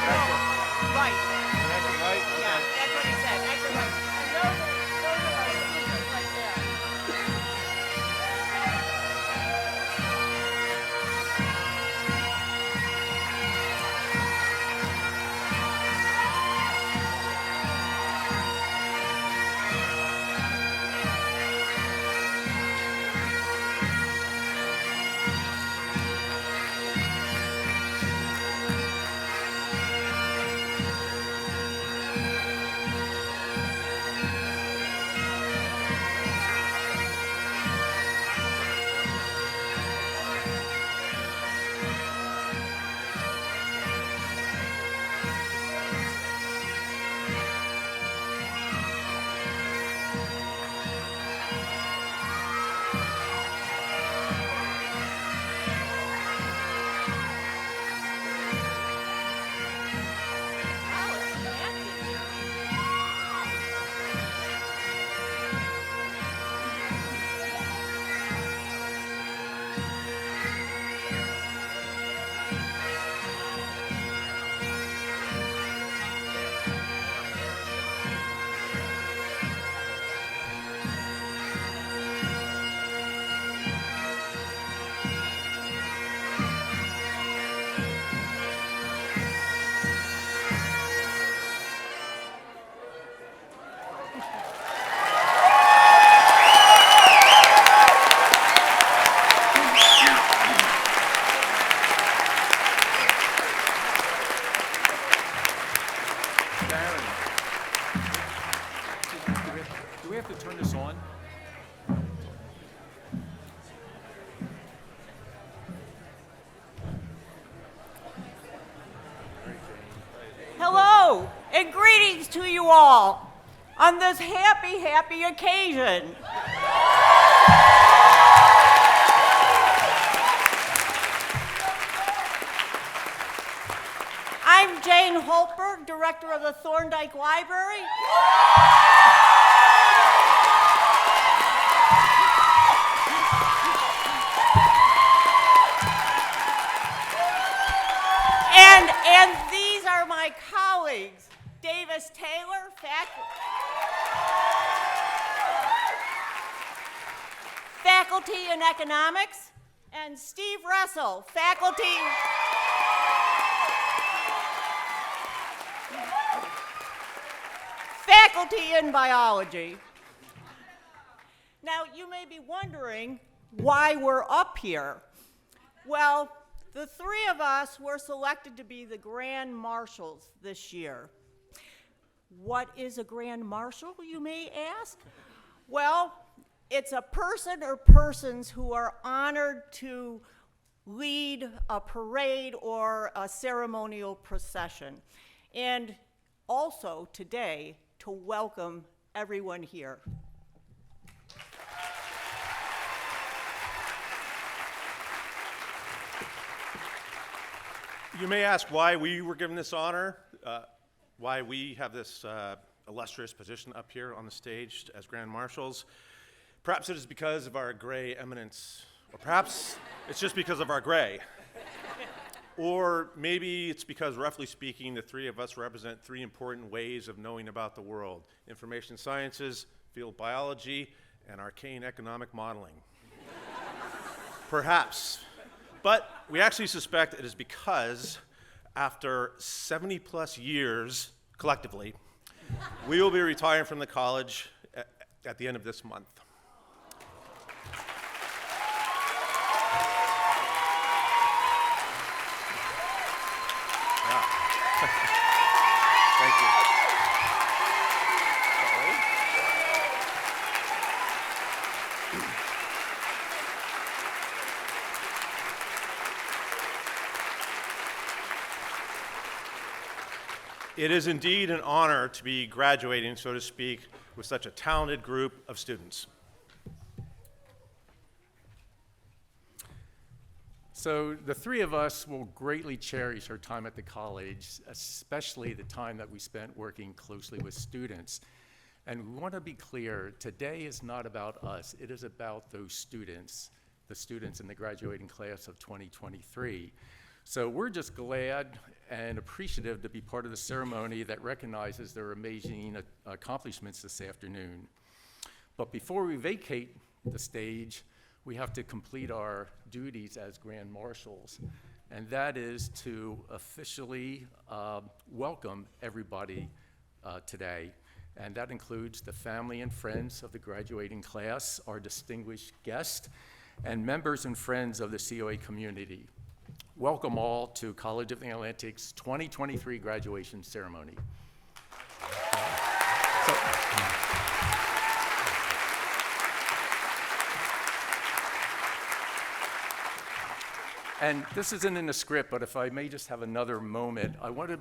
Right. Exit right? Okay. Yeah, that's what he said. Exit right. And those are our speakers right there. Wow, it's packed in here. Darren, do we have to turn this on? Hello and greetings to you all on this happy occasion. I'm Jane Holtberg, director of the Thorndike Library. And these are my colleagues, Davis Taylor, faculty in economics, and Steve Russell, faculty in biology. Now, you may be wondering why we're up here. Well, the three of us were selected to be the Grand Marshals this year. What is a Grand Marshal, you may ask? Well, it's a person or persons who are honored to lead a parade or a ceremonial procession. And also today, to welcome everyone here. You may ask why we were given this honor, why we have this illustrious position up here on the stage as Grand Marshals. Perhaps it is because of our gray eminence, or perhaps it's just because of our gray. Or maybe it's because, roughly speaking, the three of us represent three important ways of knowing about the world: information sciences, field biology, and arcane economic modeling. Perhaps. But we actually suspect it is because after 70 plus years, collectively, we will be retiring from the college at the end of this month. Thank you. It is indeed an honor to be graduating, so to speak, with such a talented group of students. So the three of us will greatly cherish our time at the college, especially the time that we spent working closely with students. And we want to be clear, today is not about us, it is about those students, the students in the graduating class of 2023. So we're just glad and appreciative to be part of the ceremony that recognizes their amazing accomplishments this afternoon. But before we vacate the stage, we have to complete our duties as Grand Marshals, and that is to officially welcome everybody today. And that includes the family and friends of the graduating class, our distinguished guests, and members and friends of the COA community. Welcome all to College of the Atlantic's 2023 graduation ceremony. And this isn't in the script, but if I may just have another moment, I want to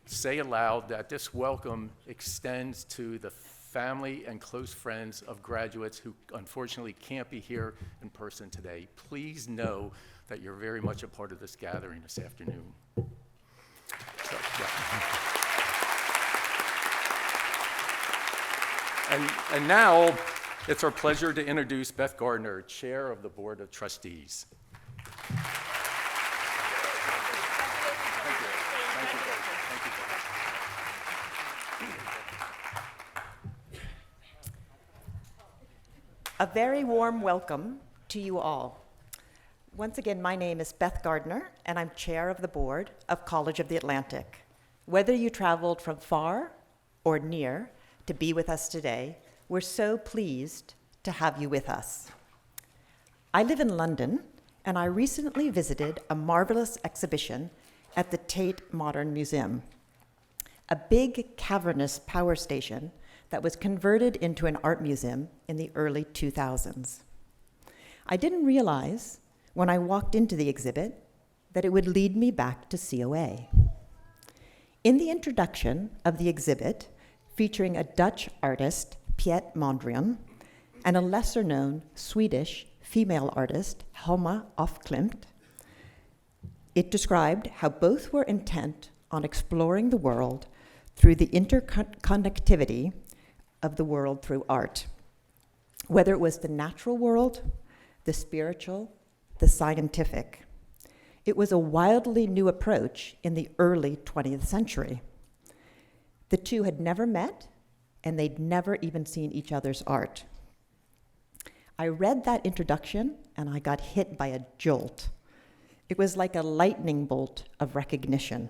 say aloud that this welcome extends to the family and close friends of graduates who unfortunately can't be here in person today. Please know that you're very much a part of this gathering this afternoon. And now it's our pleasure to introduce Beth Gardner, Chair of the Board of Trustees. A very warm welcome to you all. Once again, my name is Beth Gardner, and I'm chair of the board of College of the Atlantic. Whether you traveled from far or near to be with us today, we're so pleased to have you with us. I live in London, and I recently visited a marvelous exhibition at the Tate Modern Museum, a big cavernous power station that was converted into an art museum in the early 2000s. I didn't realize when I walked into the exhibit that it would lead me back to COA. In the introduction of the exhibit, featuring a Dutch artist, Piet Mondrian, and a lesser-known Swedish female artist, Helma af Klint, it described how both were intent on exploring the world through the interconnectivity of the world through art, whether it was the natural world, the spiritual, the scientific. It was a wildly new approach in the early 20th century. The two had never met, and they'd never even seen each other's art. I read that introduction, and I got hit by a jolt. It was like a lightning bolt of recognition.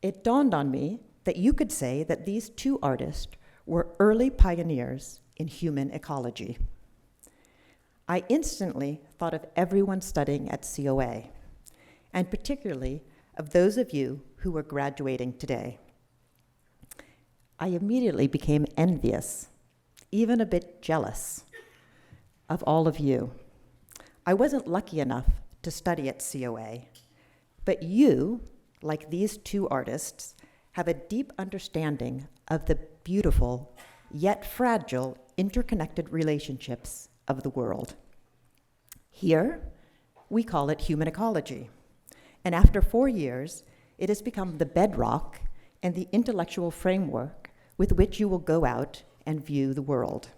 It dawned on me that you could say that these two artists were early pioneers in human ecology. I instantly thought of everyone studying at COA, and particularly of those of you who were graduating today. I immediately became envious, even a bit jealous, of all of you. I wasn't lucky enough to study at COA, but you, like these two artists, have a deep understanding of the beautiful, yet fragile, interconnected relationships of the world. Here, we call it human ecology. And after 4 years, it has become the bedrock and the intellectual framework with which you will go out and view the world.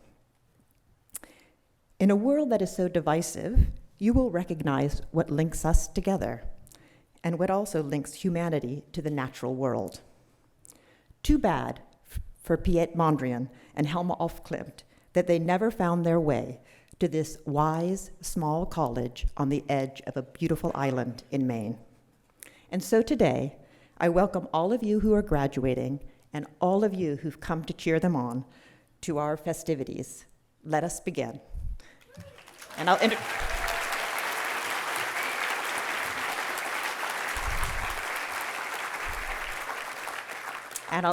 In a world that is so divisive, you will recognize what links us together and what also links humanity to the natural world. Too bad for Piet Mondrian and Helma af Klint that they never found their way to this wise, small college on the edge of a beautiful island in Maine. And so today, I welcome all of you who are graduating and all of you who've come to cheer them on to our festivities. Let us begin. And I'll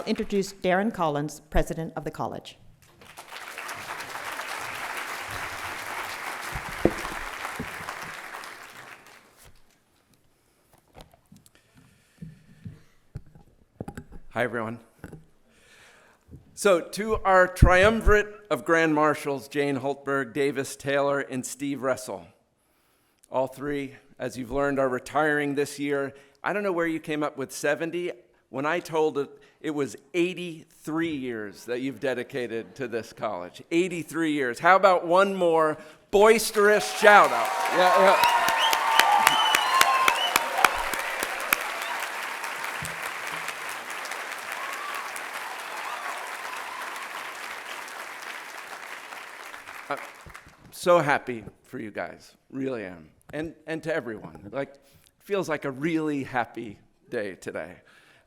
introduce Darren Collins, president of the college. Hi, everyone. So, to our triumvirate of Grand Marshals, Jane Holtberg, Davis Taylor, and Steve Ressel. All three, as you've learned, are retiring this year. I don't know where you came up with 70. When I told it, it was 83 years that you've dedicated to this college. 83 years. How about one more boisterous shout out? Yeah. so happy for you guys, really am. And to everyone. Feels like a really happy day today.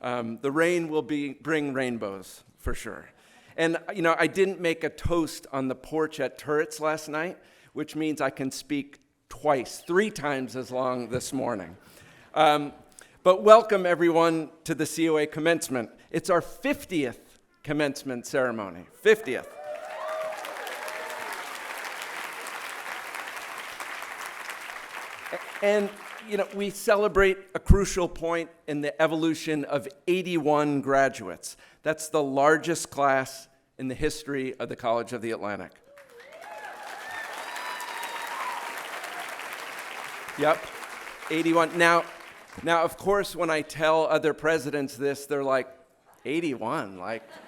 The rain will bring rainbows, for sure. And, I didn't make a toast on the porch at Turrets last night, which means I can speak twice, 3 times as long this morning. But welcome, everyone, to the COA commencement. It's our 50th commencement ceremony, 50th. And, we celebrate a crucial point in the evolution of 81 graduates. That's the largest class in the history of the College of the Atlantic. Yep, 81. Now, of course, when I tell other presidents this, they're like, 81,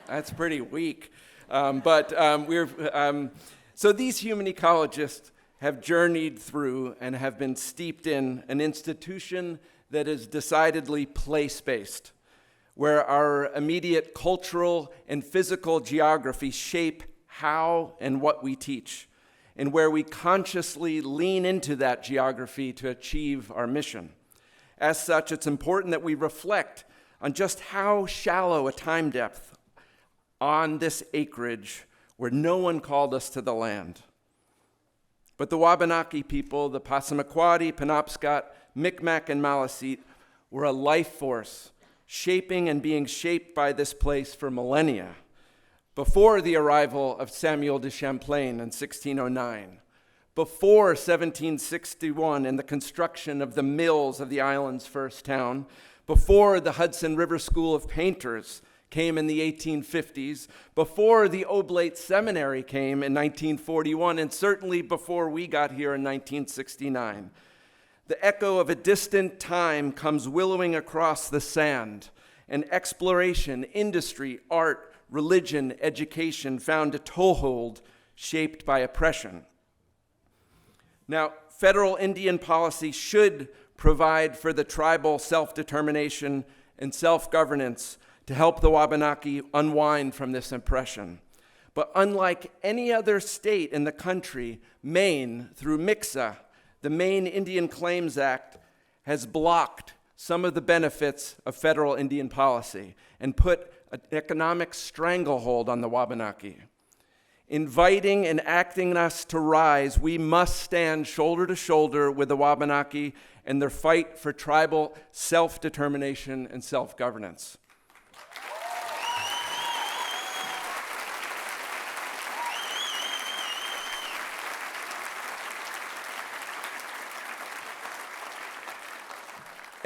that's pretty weak. So these human ecologists have journeyed through and have been steeped in an institution that is decidedly place-based, where our immediate cultural and physical geography shape how and what we teach, and where we consciously lean into that geography to achieve our mission. As such, it's important that we reflect on just how shallow a time depth on this acreage where no one called us to the land. But the Wabanaki people, the Passamaquoddy, Penobscot, Micmac, and Maliseet, were a life force, shaping and being shaped by this place for millennia, before the arrival of Samuel de Champlain in 1609, before 1761 and the construction of the mills of the island's first town, before the Hudson River School of Painters came in the 1850s, before the Oblate Seminary came in 1941, and certainly before we got here in 1969. The echo of a distant time comes willowing across the sand, and exploration, industry, art, religion, education found a toehold shaped by oppression. Now, federal Indian policy should provide for the tribal self-determination and self-governance to help the Wabanaki unwind from this oppression. But unlike any other state in the country, Maine, through MICSA, the Maine Indian Claims Act, has blocked some of the benefits of federal Indian policy and put an economic stranglehold on the Wabanaki. Inviting and acting us to rise, we must stand shoulder to shoulder with the Wabanaki in their fight for tribal self-determination and self-governance.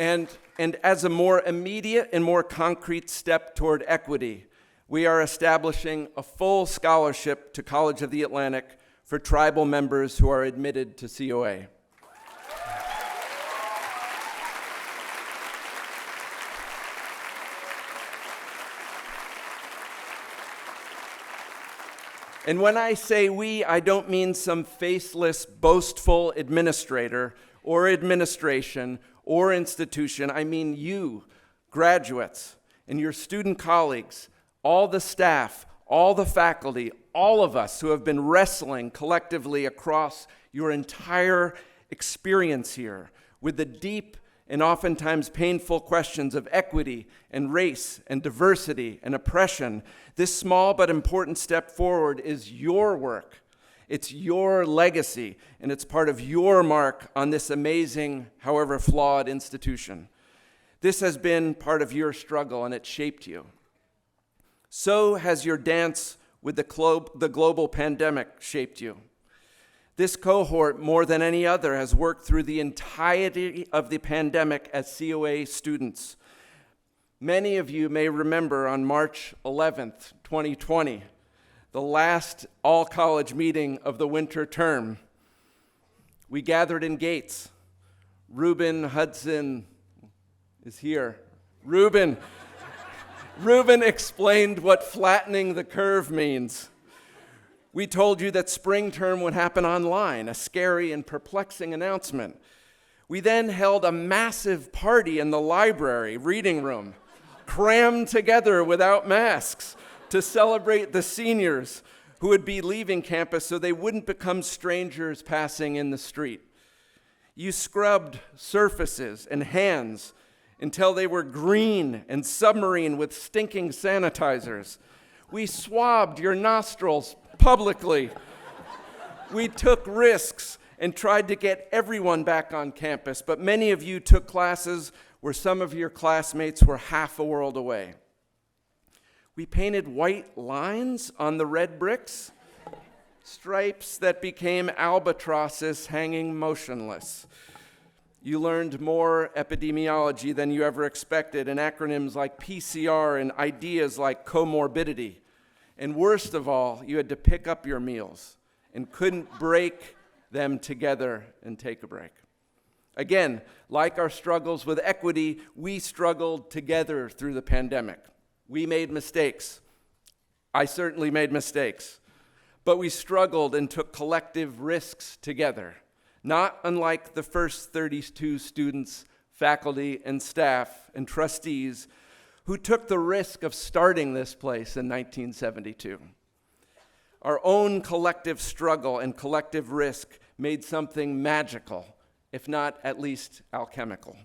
And as a more immediate and more concrete step toward equity, we are establishing a full scholarship to College of the Atlantic for tribal members who are admitted to COA. And when I say we, I don't mean some faceless, boastful administrator or administration or institution. I mean you, graduates, and your student colleagues, all the staff, all the faculty, all of us who have been wrestling collectively across your entire experience here with the deep and oftentimes painful questions of equity and race and diversity and oppression. This small but important step forward is your work. It's your legacy, and it's part of your mark on this amazing, however flawed, institution. This has been part of your struggle, and it shaped you. So has your dance with the global pandemic shaped you. This cohort, more than any other, has worked through the entirety of the pandemic as COA students. Many of you may remember on March 11th, 2020, the last all-college meeting of the winter term. We gathered in Gates. Reuben Hudson is here. Reuben explained what flattening the curve means. We told you that spring term would happen online, a scary and perplexing announcement. We then held a massive party in the library reading room, crammed together without masks, to celebrate the seniors who would be leaving campus so they wouldn't become strangers passing in the street. You scrubbed surfaces and hands until they were green and submarine with stinking sanitizers. We swabbed your nostrils publicly. We took risks and tried to get everyone back on campus, but many of you took classes where some of your classmates were half a world away. We painted white lines on the red bricks, stripes that became albatrosses hanging motionless. You learned more epidemiology than you ever expected, and acronyms like PCR and ideas like comorbidity. And worst of all, you had to pick up your meals and couldn't break them together and take a break. Again, like our struggles with equity, we struggled together through the pandemic. We made mistakes. I certainly made mistakes. But we struggled and took collective risks together, not unlike the first 32 students, faculty, and staff, and trustees who took the risk of starting this place in 1972. Our own collective struggle and collective risk made something magical, if not at least alchemical.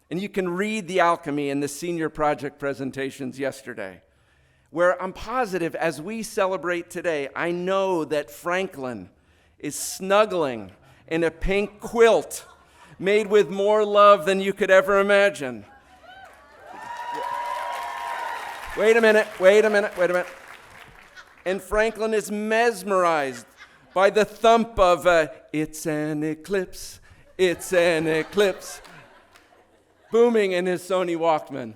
And you can read the alchemy in the senior project presentations yesterday, where I'm positive as we celebrate today, I know that Franklin is snuggling in a pink quilt made with more love than you could ever imagine. Wait a minute. And Franklin is mesmerized by the thump of "It's an eclipse, booming in his Sony Walkman.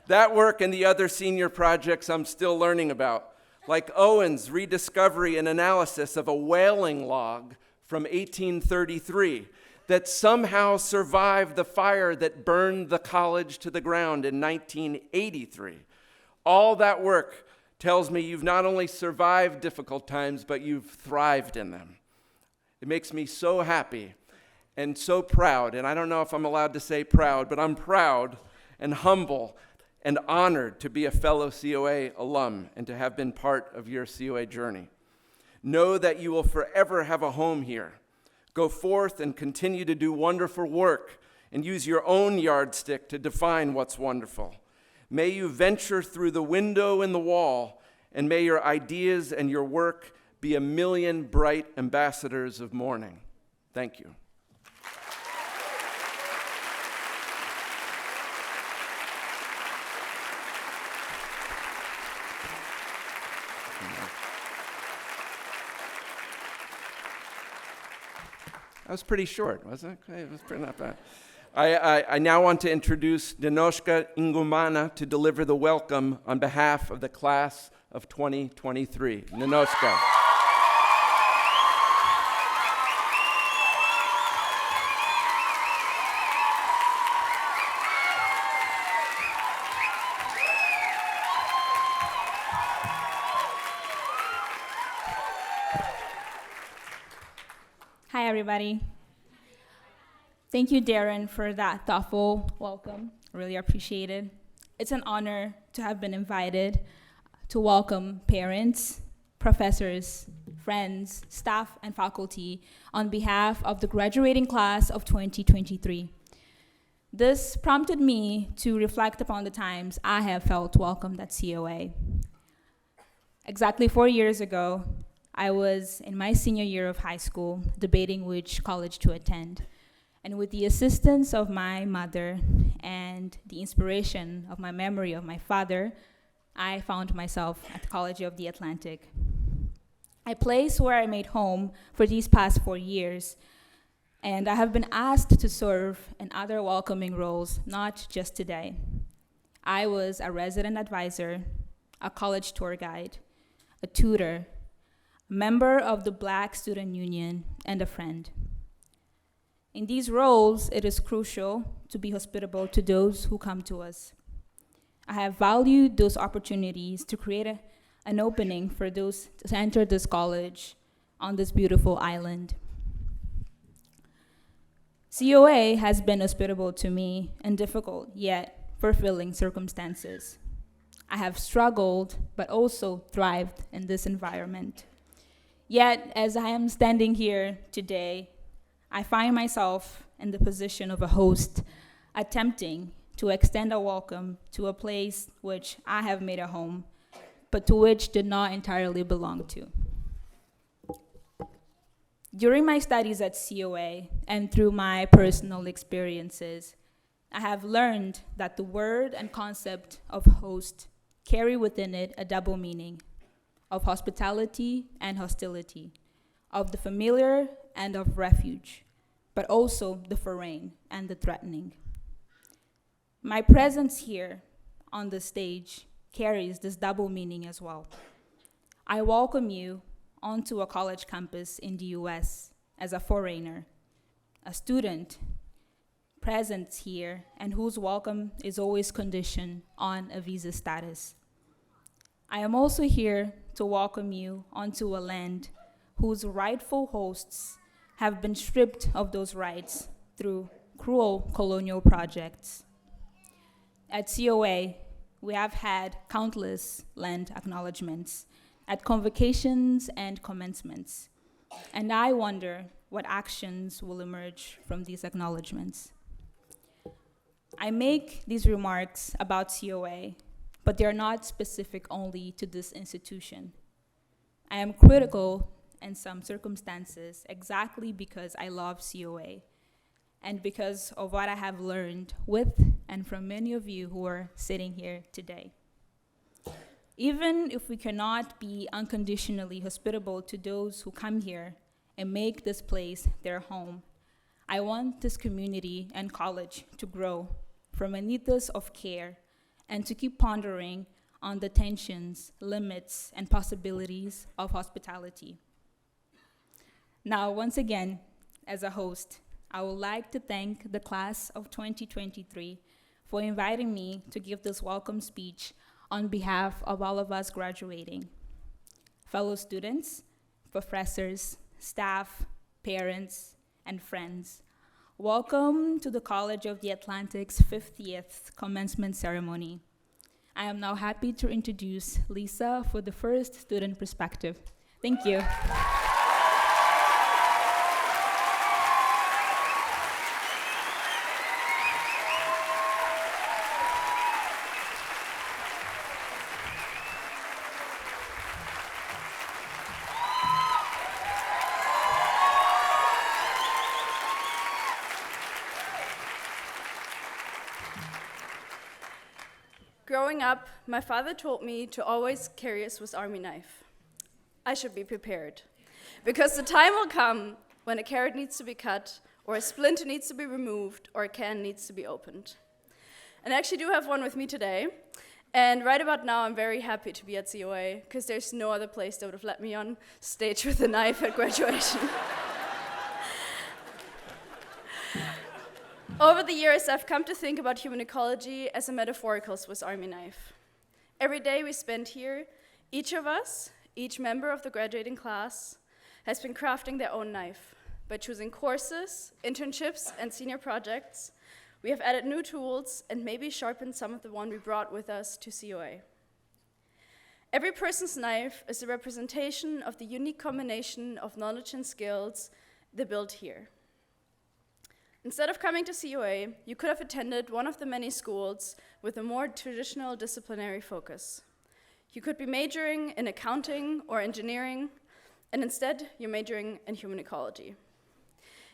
That work and the other senior projects I'm still learning about, like Owen's rediscovery and analysis of a whaling log from 1833 that somehow survived the fire that burned the college to the ground in 1983. All that work tells me you've not only survived difficult times, but you've thrived in them. It makes me so happy and so proud, and I don't know if I'm allowed to say proud, but I'm proud and humble and honored to be a fellow COA alum and to have been part of your COA journey. Know that you will forever have a home here. Go forth and continue to do wonderful work and use your own yardstick to define what's wonderful. May you venture through the window in the wall, and may your ideas and your work be a million bright ambassadors of morning. Thank you. That was pretty short, wasn't it? It was pretty not bad. I now want to introduce Dinoshka Ingumana to deliver the welcome on behalf of the class of 2023. Dinoshka. Hi, everybody. Thank you, Darren, for that thoughtful welcome. Really appreciate it. It's an honor to have been invited to welcome parents, professors, friends, staff, and faculty on behalf of the graduating class of 2023. This prompted me to reflect upon the times I have felt welcomed at COA. Exactly 4 years ago, I was in my senior year of high school debating which college to attend. And with the assistance of my mother and the inspiration of my memory of my father, I found myself at the College of the Atlantic, a place where I made home for these past 4 years. And I have been asked to serve in other welcoming roles, not just today. I was a resident advisor, a college tour guide, a tutor, a member of the Black Student Union, and a friend. In these roles, it is crucial to be hospitable to those who come to us. I have valued those opportunities to create an opening for those to enter this college on this beautiful island. COA has been hospitable to me in difficult yet fulfilling circumstances. I have struggled, but also thrived in this environment. Yet, as I am standing here today, I find myself in the position of a host, attempting to extend a welcome to a place which I have made a home, but to which did not entirely belong to. During my studies at COA and through my personal experiences, I have learned that the word and concept of host carry within it a double meaning of hospitality and hostility, of the familiar and of refuge, but also the foreign and the threatening. My presence here on the stage carries this double meaning as well. I welcome you onto a college campus in the US as a foreigner, a student present here and whose welcome is always conditioned on a visa status. I am also here to welcome you onto a land whose rightful hosts have been stripped of those rights through cruel colonial projects. At COA, we have had countless land acknowledgements at convocations and commencements, and I wonder what actions will emerge from these acknowledgements. I make these remarks about COA, but they are not specific only to this institution. I am critical in some circumstances exactly because I love COA and because of what I have learned with and from many of you who are sitting here today. Even if we cannot be unconditionally hospitable to those who come here and make this place their home, I want this community and college to grow from an ethos of care and to keep pondering on the tensions, limits, and possibilities of hospitality. Now, once again, as a host, I would like to thank the class of 2023 for inviting me to give this welcome speech on behalf of all of us graduating. Fellow students, professors, staff, parents, and friends, welcome to the College of the Atlantic's 50th commencement ceremony. I am now happy to introduce Lisa for the first student perspective. Thank you. Growing up, my father told me to always carry a Swiss Army knife. I should be prepared, because the time will come when a carrot needs to be cut, or a splinter needs to be removed, or a can needs to be opened. And I actually do have one with me today, and right about now I'm very happy to be at COA, because there's no other place that would have let me on stage with a knife at graduation. Over the years, I've come to think about human ecology as a metaphorical Swiss Army knife. Every day we spend here, each of us, each member of the graduating class, has been crafting their own knife. By choosing courses, internships, and senior projects, we have added new tools and maybe sharpened some of the one we brought with us to COA. Every person's knife is a representation of the unique combination of knowledge and skills they built here. Instead of coming to COA, you could have attended one of the many schools with a more traditional disciplinary focus. You could be majoring in accounting or engineering, and instead you're majoring in human ecology.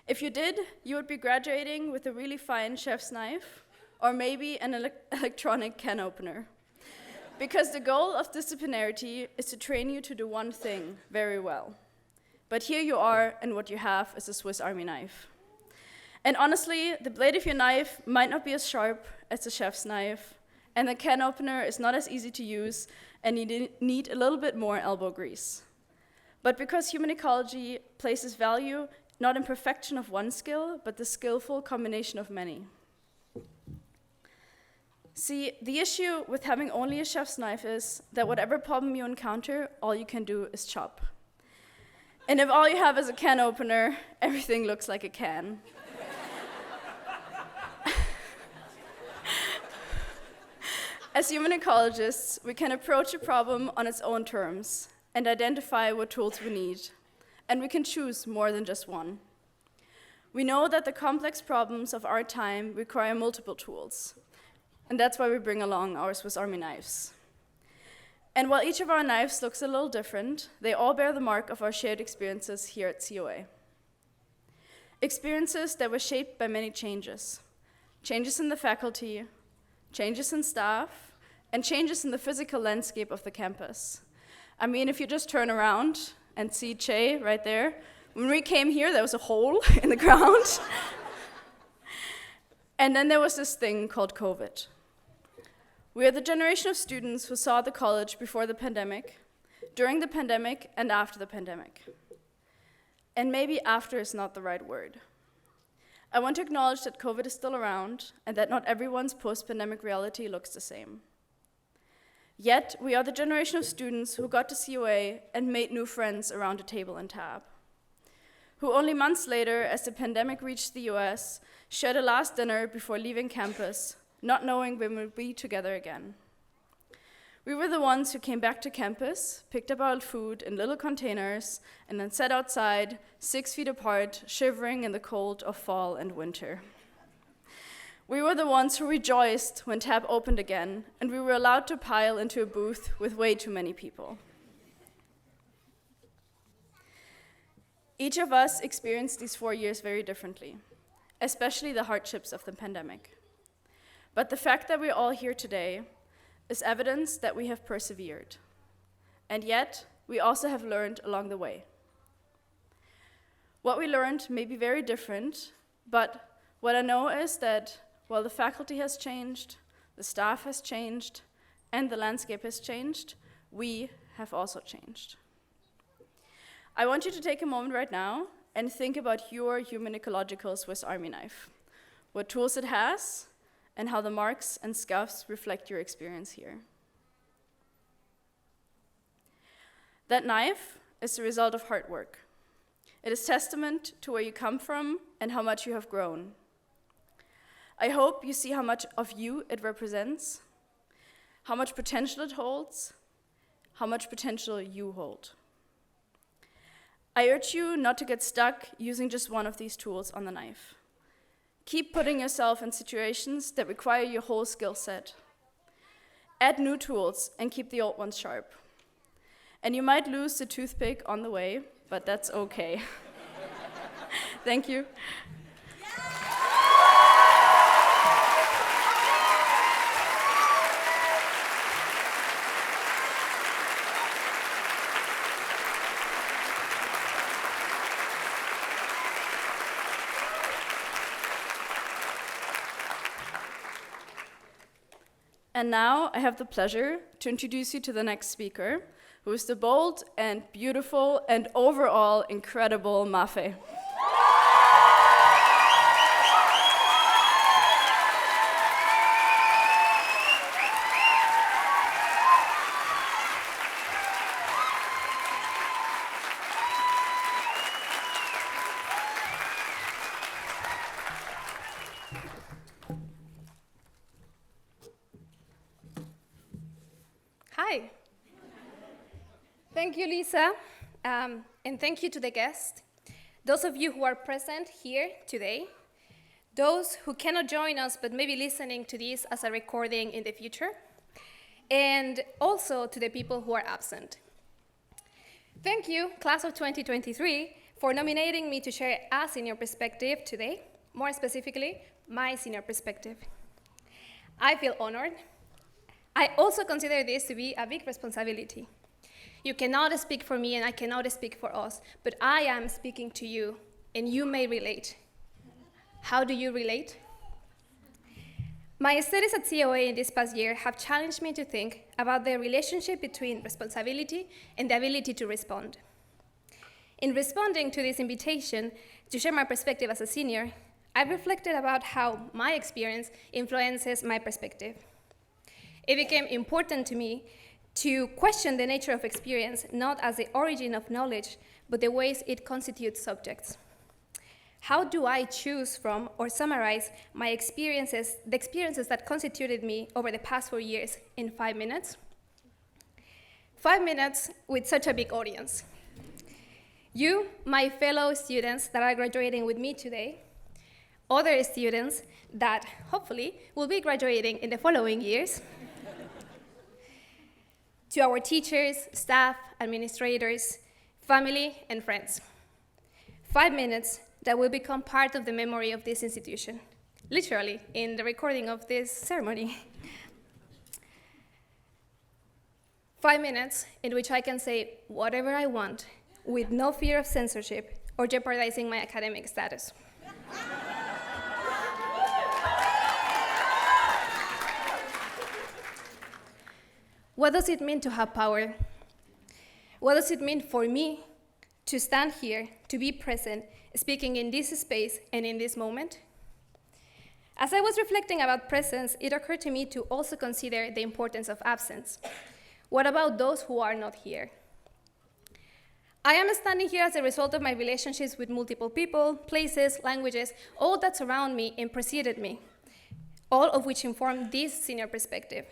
If you did, you would be graduating with a really fine chef's knife, or maybe an electronic can opener. Because the goal of disciplinarity is to train you to do one thing very well. But here you are, and what you have is a Swiss Army knife. And honestly, the blade of your knife might not be as sharp as the chef's knife, and the can opener is not as easy to use, and you need a little bit more elbow grease. But because human ecology places value not in perfection of one skill, but the skillful combination of many. See, the issue with having only a chef's knife is that whatever problem you encounter, all you can do is chop. And if all you have is a can opener, everything looks like a can. As human ecologists, we can approach a problem on its own terms and identify what tools we need, and we can choose more than just one. We know that the complex problems of our time require multiple tools, and that's why we bring along our Swiss Army knives. And while each of our knives looks a little different, they all bear the mark of our shared experiences here at COA. Experiences that were shaped by many changes. Changes in the faculty, changes in staff, and changes in the physical landscape of the campus. I mean, if you just turn around and see Che right there, when we came here, there was a hole in the ground. And then there was this thing called COVID. We are the generation of students who saw the college before the pandemic, during the pandemic, and after the pandemic. And maybe after is not the right word. I want to acknowledge that COVID is still around and that not everyone's post-pandemic reality looks the same. Yet, we are the generation of students who got to COA and made new friends around a table and tab, who only months later, as the pandemic reached the US, shared a last dinner before leaving campus, not knowing when we'll be together again. We were the ones who came back to campus, picked up our food in little containers, and then sat outside, 6 feet apart, shivering in the cold of fall and winter. We were the ones who rejoiced when TAB opened again, and we were allowed to pile into a booth with way too many people. Each of us experienced these 4 years very differently, especially the hardships of the pandemic. But the fact that we're all here today is evidence that we have persevered. And yet, we also have learned along the way. What we learned may be very different, but what I know is that while the faculty has changed, the staff has changed, and the landscape has changed, we have also changed. I want you to take a moment right now and think about your human ecological Swiss Army knife, what tools it has, and how the marks and scuffs reflect your experience here. That knife is the result of hard work. It is testament to where you come from and how much you have grown. I hope you see how much of you it represents, how much potential it holds, how much potential you hold. I urge you not to get stuck using just one of these tools on the knife. Keep putting yourself in situations that require your whole skill set. Add new tools and keep the old ones sharp. And you might lose the toothpick on the way, but that's okay. Thank you. And now I have the pleasure to introduce you to the next speaker, who is the bold and beautiful and overall incredible Mafe. Hi. Thank you, Lisa, and thank you to the guests, those of you who are present here today, those who cannot join us but may be listening to this as a recording in the future, and also to the people who are absent. Thank you, class of 2023, for nominating me to share a senior perspective today, more specifically, my senior perspective. I feel honored. I also consider this to be a big responsibility. You cannot speak for me and I cannot speak for us, but I am speaking to you and you may relate. How do you relate? My studies at COA in this past year have challenged me to think about the relationship between responsibility and the ability to respond. In responding to this invitation to share my perspective as a senior, I reflected about how my experience influences my perspective. It became important to me to question the nature of experience not as the origin of knowledge, but the ways it constitutes subjects. How do I choose from or summarize my experiences, the experiences that constituted me over the past 4 years in 5 minutes? 5 minutes with such a big audience. You, my fellow students that are graduating with me today, other students that hopefully will be graduating in the following years, to our teachers, staff, administrators, family, and friends. 5 minutes that will become part of the memory of this institution, literally in the recording of this ceremony. 5 minutes in which I can say whatever I want with no fear of censorship or jeopardizing my academic status. What does it mean to have power? What does it mean for me to stand here, to be present, speaking in this space and in this moment? As I was reflecting about presence, it occurred to me to also consider the importance of absence. What about those who are not here? I am standing here as a result of my relationships with multiple people, places, languages, all that surround me and preceded me, all of which inform this senior perspective.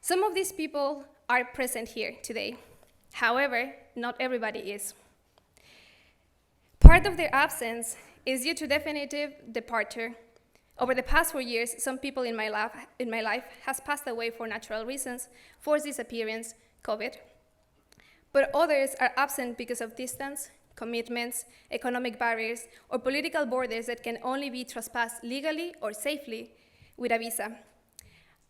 Some of these people are present here today. However, not everybody is. Part of their absence is due to definitive departure. Over the past 4 years, some people in my life has passed away for natural reasons, forced disappearance, COVID. But others are absent because of distance, commitments, economic barriers, or political borders that can only be trespassed legally or safely with a visa.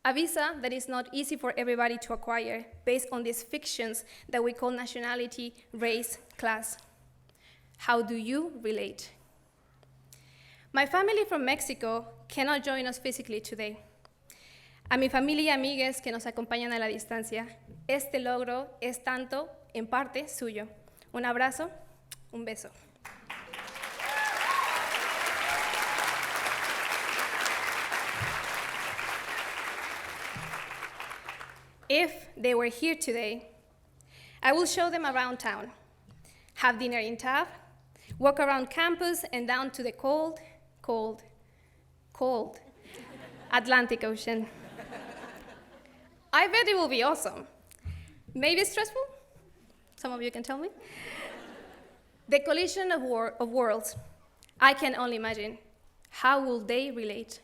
A visa that is not easy for everybody to acquire based on these fictions that we call nationality, race, class. How do you relate? My family from Mexico cannot join us physically today. A mi familia y amigues que nos acompañan a la distancia, este logro es tanto, en parte, suyo. Un abrazo, un beso. If they were here today, I will show them around town, have dinner in Tav, walk around campus and down to the cold, cold, cold Atlantic Ocean. I bet it will be awesome. Maybe stressful? Some of you can tell me. The collision of worlds, I can only imagine. How will they relate?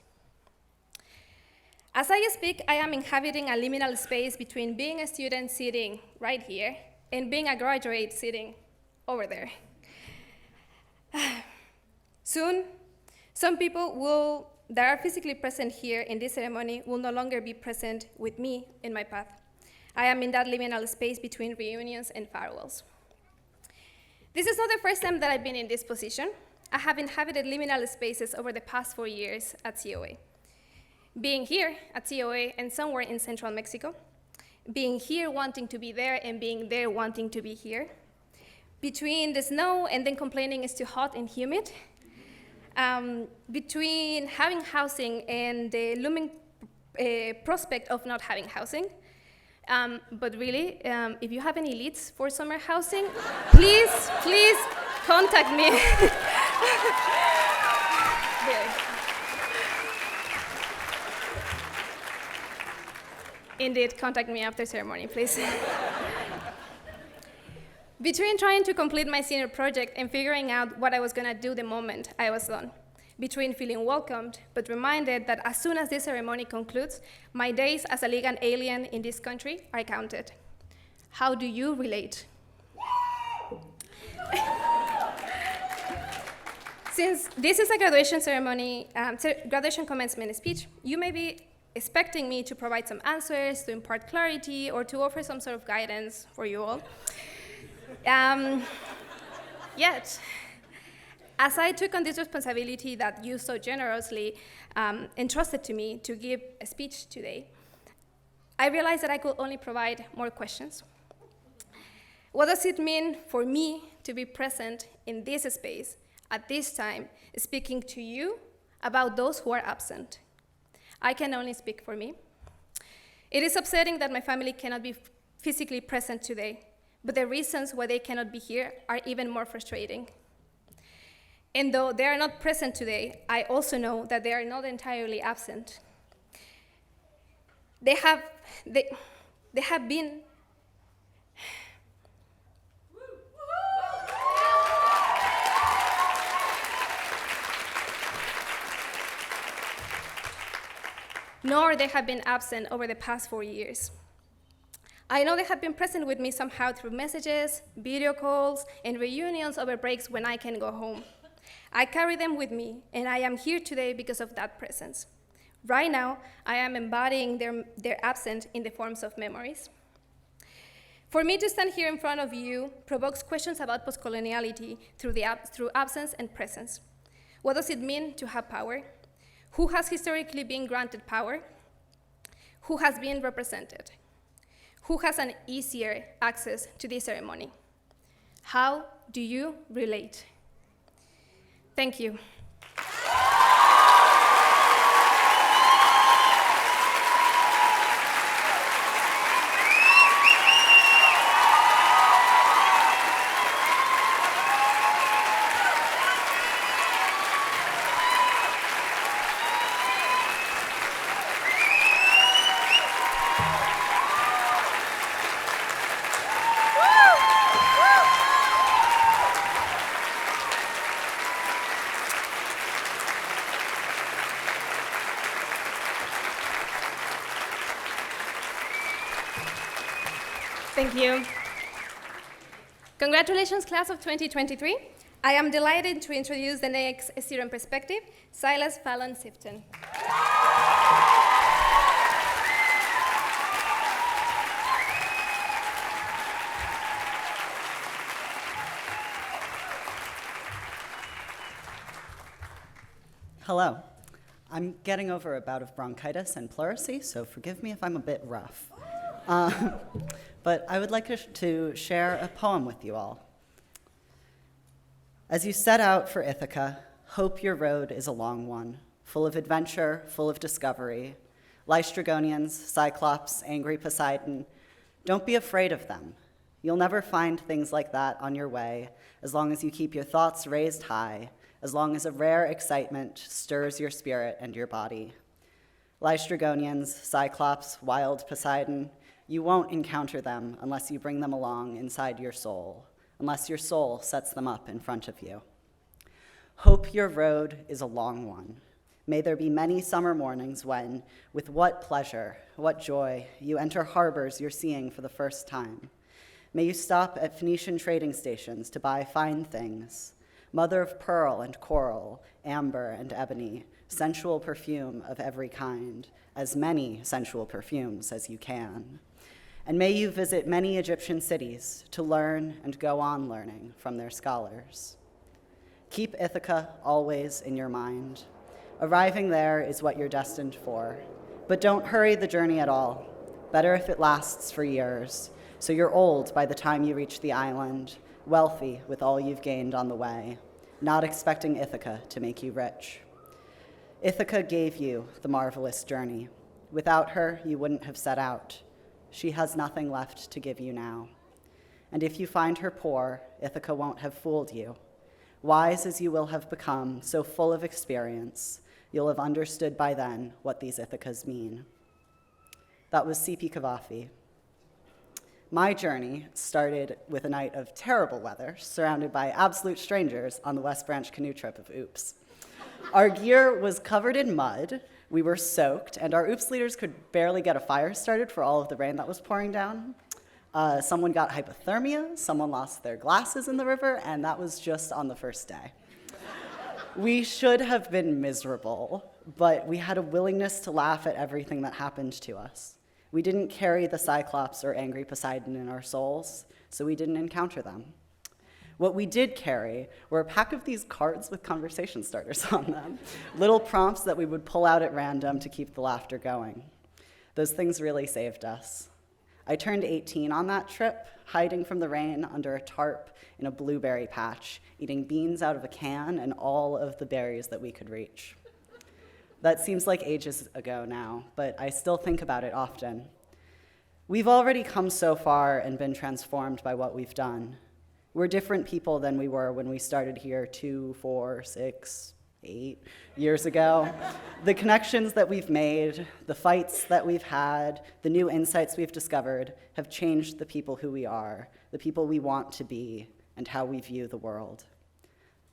As I speak, I am inhabiting a liminal space between being a student sitting right here and being a graduate sitting over there. Soon, some people that are physically present here in this ceremony will no longer be present with me in my path. I am in that liminal space between reunions and farewells. This is not the first time that I've been in this position. I have inhabited liminal spaces over the past 4 years at COA. Being here at COA and somewhere in central Mexico, being here wanting to be there and being there wanting to be here, between the snow and then complaining it's too hot and humid, between having housing and the looming prospect of not having housing. But really, if you have any leads for summer housing, please contact me. Indeed, contact me after ceremony, please. Between trying to complete my senior project and figuring out what I was gonna do the moment I was done, between feeling welcomed, but reminded that as soon as this ceremony concludes, my days as a legal alien in this country are counted. How do you relate? Since this is a graduation ceremony, graduation commencement speech, you may be expecting me to provide some answers, to impart clarity, or to offer some sort of guidance for you all. Yet, as I took on this responsibility that you so generously entrusted to me to give a speech today, I realized that I could only provide more questions. What does it mean for me to be present in this space at this time, speaking to you about those who are absent? I can only speak for me. It is upsetting that my family cannot be physically present today, but the reasons why they cannot be here are even more frustrating. And though they are not present today, I also know that they are not entirely absent. They have been nor they have been absent over the past 4 years. I know they have been present with me somehow through messages, video calls, and reunions over breaks when I can go home. I carry them with me, and I am here today because of that presence. Right now, I am embodying their absence in the forms of memories. For me to stand here in front of you provokes questions about postcoloniality through absence and presence. What does it mean to have power? Who has historically been granted power? Who has been represented? Who has an easier access to this ceremony? How do you relate? Thank you. Thank you. Congratulations, class of 2023. I am delighted to introduce the next student perspective, Silas Fallon Sifton. Hello. I'm getting over a bout of bronchitis and pleurisy, so forgive me if I'm a bit rough. But I would like to share a poem with you all. As you set out for Ithaca, hope your road is a long one, full of adventure, full of discovery. Lystragonians, Cyclops, angry Poseidon, don't be afraid of them. You'll never find things like that on your way as long as you keep your thoughts raised high, as long as a rare excitement stirs your spirit and your body. Lystragonians, Cyclops, wild Poseidon, you won't encounter them unless you bring them along inside your soul, unless your soul sets them up in front of you. Hope your road is a long one. May there be many summer mornings when, with what pleasure, what joy, you enter harbors you're seeing for the first time. May you stop at Phoenician trading stations to buy fine things, mother of pearl and coral, amber and ebony, sensual perfume of every kind, as many sensual perfumes as you can. And may you visit many Egyptian cities to learn and go on learning from their scholars. Keep Ithaca always in your mind. Arriving there is what you're destined for, but don't hurry the journey at all. Better if it lasts for years, so you're old by the time you reach the island, wealthy with all you've gained on the way, not expecting Ithaca to make you rich. Ithaca gave you the marvelous journey. Without her, you wouldn't have set out. She has nothing left to give you now. And if you find her poor, Ithaca won't have fooled you. Wise as you will have become, so full of experience, you'll have understood by then what these Ithacas mean. That was C.P. Cavafy. My journey started with a night of terrible weather, surrounded by absolute strangers on the West Branch canoe trip of Oops. Our gear was covered in mud, we were soaked, and our Oops leaders could barely get a fire started for all of the rain that was pouring down. Someone got hypothermia, someone lost their glasses in the river, and that was just on the first day. We should have been miserable, but we had a willingness to laugh at everything that happened to us. We didn't carry the Cyclops or angry Poseidon in our souls, so we didn't encounter them. What we did carry were a pack of these cards with conversation starters on them, little prompts that we would pull out at random to keep the laughter going. Those things really saved us. I turned 18 on that trip, hiding from the rain under a tarp in a blueberry patch, eating beans out of a can and all of the berries that we could reach. That seems like ages ago now, but I still think about it often. We've already come so far and been transformed by what we've done. We're different people than we were when we started here 2, 4, 6, 8 years ago. The connections that we've made, the fights that we've had, the new insights we've discovered have changed the people who we are, the people we want to be, and how we view the world.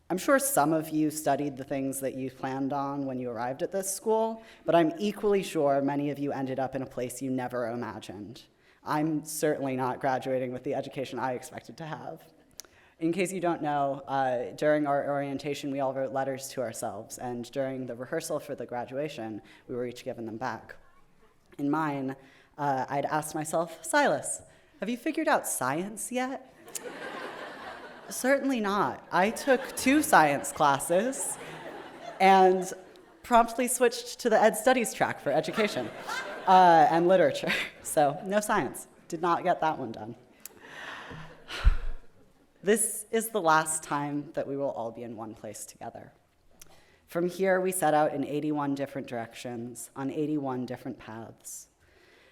I'm sure some of you studied the things that you planned on when you arrived at this school, but I'm equally sure many of you ended up in a place you never imagined. I'm certainly not graduating with the education I expected to have. In case you don't know, during our orientation, we all wrote letters to ourselves, and during the rehearsal for the graduation, we were each given them back. In mine, I'd asked myself, Silas, have you figured out science yet? Certainly not. I took 2 science classes and promptly switched to the Ed Studies track for education and literature. So no science. Did not get that one done. This is the last time that we will all be in one place together. From here, we set out in 81 different directions, on 81 different paths.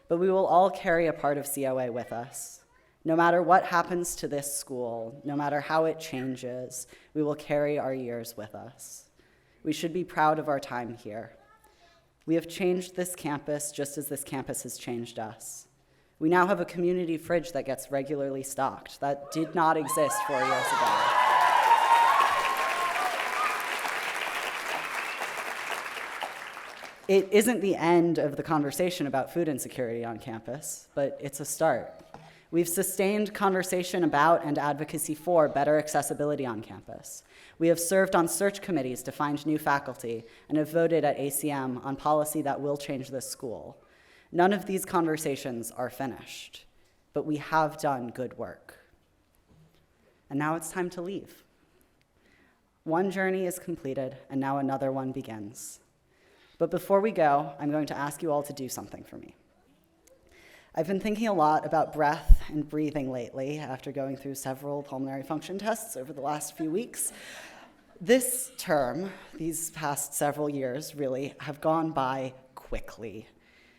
But we will all carry a part of COA with us. No matter what happens to this school, no matter how it changes, we will carry our years with us. We should be proud of our time here. We have changed this campus just as this campus has changed us. We now have a community fridge that gets regularly stocked. That did not exist 4 years ago. It isn't the end of the conversation about food insecurity on campus, but it's a start. We've sustained conversation about and advocacy for better accessibility on campus. We have served on search committees to find new faculty and have voted at ACM on policy that will change this school. None of these conversations are finished, but we have done good work. And now it's time to leave. One journey is completed, and now another one begins. But before we go, I'm going to ask you all to do something for me. I've been thinking a lot about breath and breathing lately after going through several pulmonary function tests over the last few weeks. This term, these past several years really, have gone by quickly.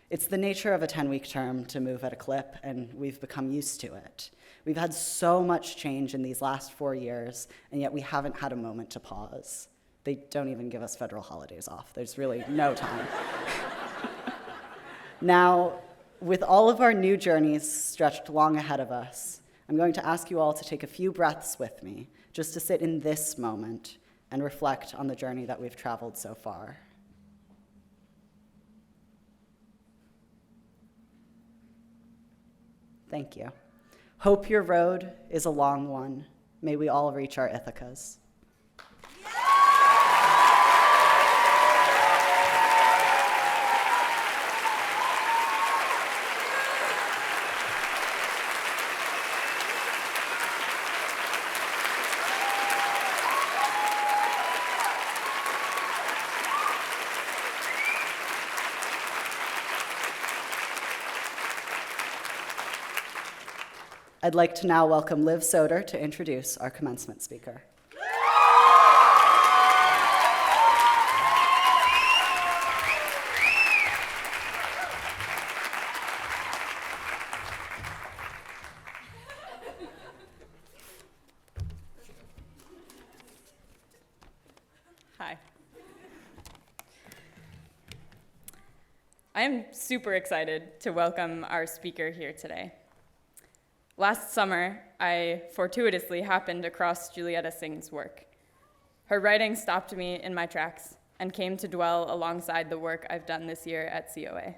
It's the nature of a 10-week term to move at a clip, and we've become used to it. We've had so much change in these last 4 years, and yet we haven't had a moment to pause. They don't even give us federal holidays off. There's really no time. Now, with all of our new journeys stretched long ahead of us, I'm going to ask you all to take a few breaths with me, just to sit in this moment and reflect on the journey that we've traveled so far. Thank you. Hope your road is a long one. May we all reach our Ithacas. I'd like to now welcome Liv Soder to introduce our commencement speaker. Hi. I am super excited to welcome our speaker here today. Last summer, I fortuitously happened across Julietta Singh's work. Her writing stopped me in my tracks and came to dwell alongside the work I've done this year at COA.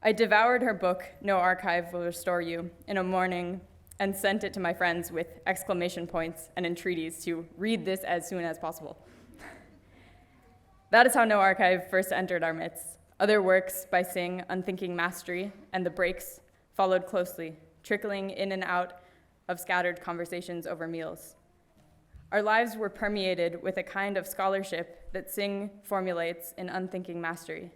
I devoured her book, No Archive Will Restore You, in a morning and sent it to my friends with exclamation points and entreaties to read this as soon as possible. That is how No Archive first entered our midst. Other works by Singh, Unthinking Mastery, and The Breaks followed closely, trickling in and out of scattered conversations over meals. Our lives were permeated with a kind of scholarship that Singh formulates in Unthinking Mastery,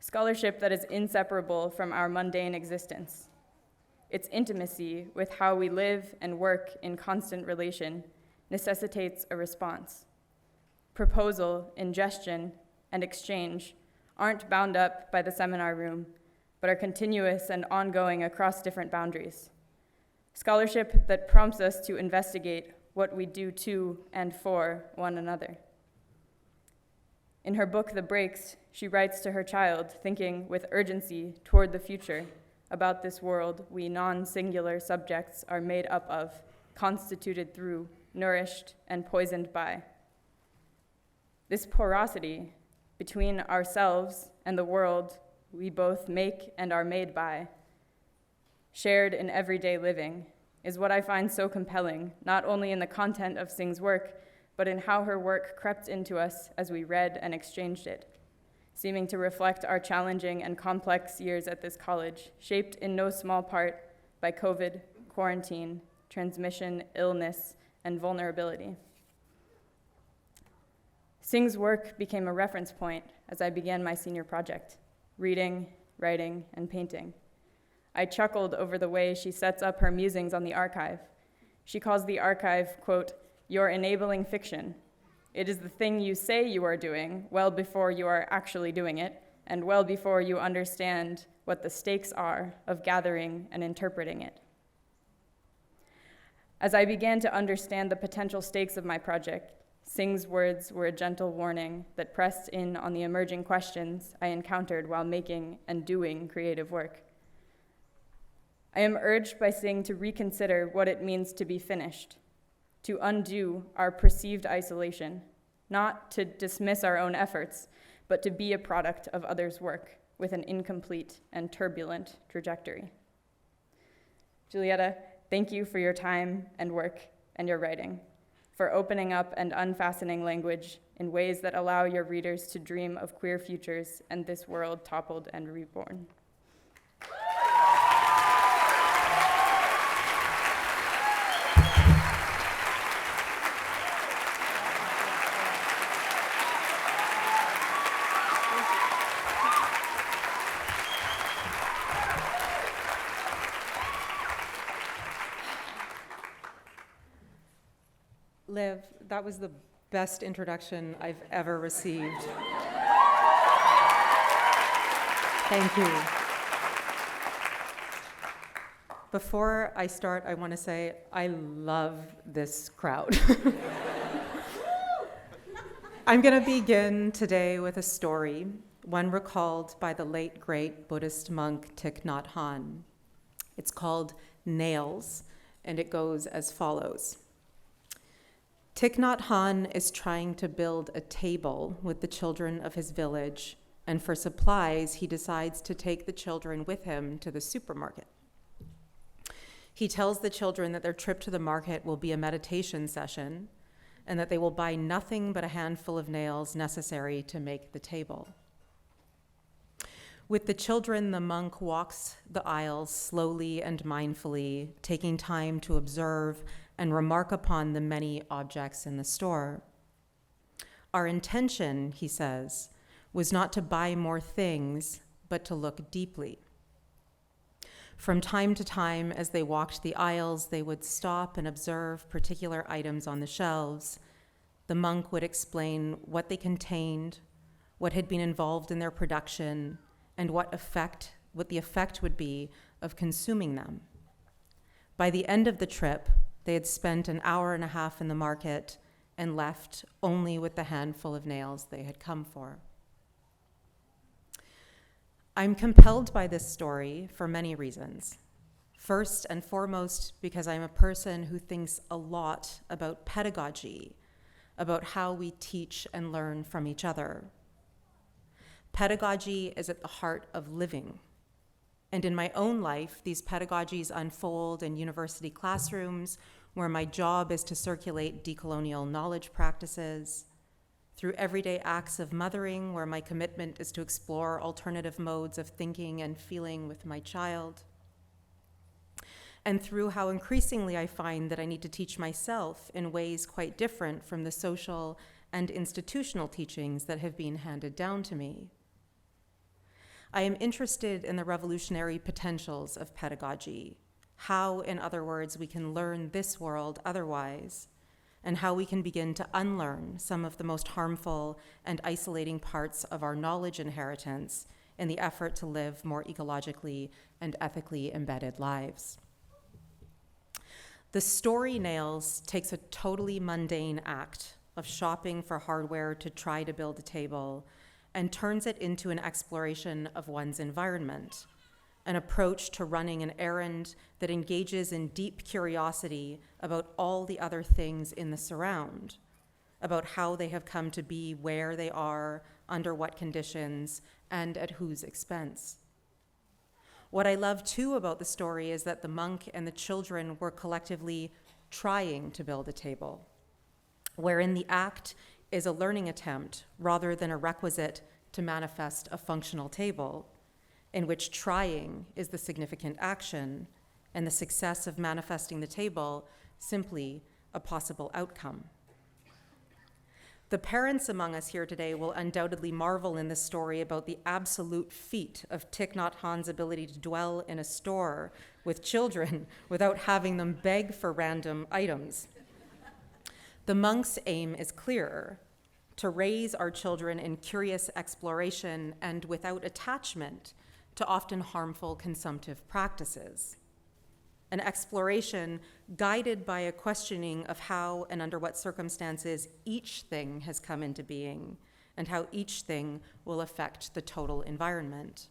scholarship that is inseparable from our mundane existence. Its intimacy with how we live and work in constant relation necessitates a response. Proposal, ingestion, and exchange aren't bound up by the seminar room, but are continuous and ongoing across different boundaries. scholarship that prompts us to investigate what we do to and for one another. In her book, The Breaks, she writes to her child, thinking with urgency toward the future about this world we non-singular subjects are made up of, constituted through, nourished, and poisoned by. This porosity between ourselves and the world we both make and are made by, shared in everyday living, is what I find so compelling, not only in the content of Singh's work, but in how her work crept into us as we read and exchanged it, seeming to reflect our challenging and complex years at this college, shaped in no small part by COVID, quarantine, transmission, illness, and vulnerability. Singh's work became a reference point as I began my senior project, reading, writing, and painting. I chuckled over the way she sets up her musings on the archive. She calls the archive, quote, "your enabling fiction." It is the thing you say you are doing well before you are actually doing it, and well before you understand what the stakes are of gathering and interpreting it. As I began to understand the potential stakes of my project, Singh's words were a gentle warning that pressed in on the emerging questions I encountered while making and doing creative work. I am urged by Singh to reconsider what it means to be finished, to undo our perceived isolation, not to dismiss our own efforts, but to be a product of others' work with an incomplete and turbulent trajectory. Julietta, thank you for your time and work and your writing, for opening up and unfastening language in ways that allow your readers to dream of queer futures and this world toppled and reborn. Liv, that was the best introduction I've ever received. Thank you. Before I start, I want to say I love this crowd. I'm going to begin today with a story, one recalled by the late, great Buddhist monk Thich Nhat Hanh. It's called Nails, and it goes as follows. Thich Nhat Hanh is trying to build a table with the children of his village, and for supplies, he decides to take the children with him to the supermarket. He tells the children that their trip to the market will be a meditation session, and that they will buy nothing but a handful of nails necessary to make the table. With the children, the monk walks the aisles slowly and mindfully, taking time to observe and remark upon the many objects in the store. Our intention, he says, was not to buy more things, but to look deeply. From time to time, as they walked the aisles, they would stop and observe particular items on the shelves. The monk would explain what they contained, what had been involved in their production, and what the effect would be of consuming them. By the end of the trip, they had spent an hour and a half in the market and left only with the handful of nails they had come for. I'm compelled by this story for many reasons. First and foremost, because I'm a person who thinks a lot about pedagogy, about how we teach and learn from each other. Pedagogy is at the heart of living. And in my own life, these pedagogies unfold in university classrooms, where my job is to circulate decolonial knowledge practices, through everyday acts of mothering, where my commitment is to explore alternative modes of thinking and feeling with my child, and through how increasingly I find that I need to teach myself in ways quite different from the social and institutional teachings that have been handed down to me. I am interested in the revolutionary potentials of pedagogy, how, in other words, we can learn this world otherwise, and how we can begin to unlearn some of the most harmful and isolating parts of our knowledge inheritance in the effort to live more ecologically and ethically embedded lives. The story Nails takes a totally mundane act of shopping for hardware to try to build a table and turns it into an exploration of one's environment, an approach to running an errand that engages in deep curiosity about all the other things in the surround, about how they have come to be where they are, under what conditions, and at whose expense. What I love too about the story is that the monk and the children were collectively trying to build a table, wherein the act is a learning attempt rather than a requisite to manifest a functional table, in which trying is the significant action and the success of manifesting the table simply a possible outcome. The parents among us here today will undoubtedly marvel in this story about the absolute feat of Thich Nhat Hanh's ability to dwell in a store with children without having them beg for random items. The monk's aim is clear: to raise our children in curious exploration and without attachment to often harmful consumptive practices. An exploration guided by a questioning of how and under what circumstances each thing has come into being and how each thing will affect the total environment.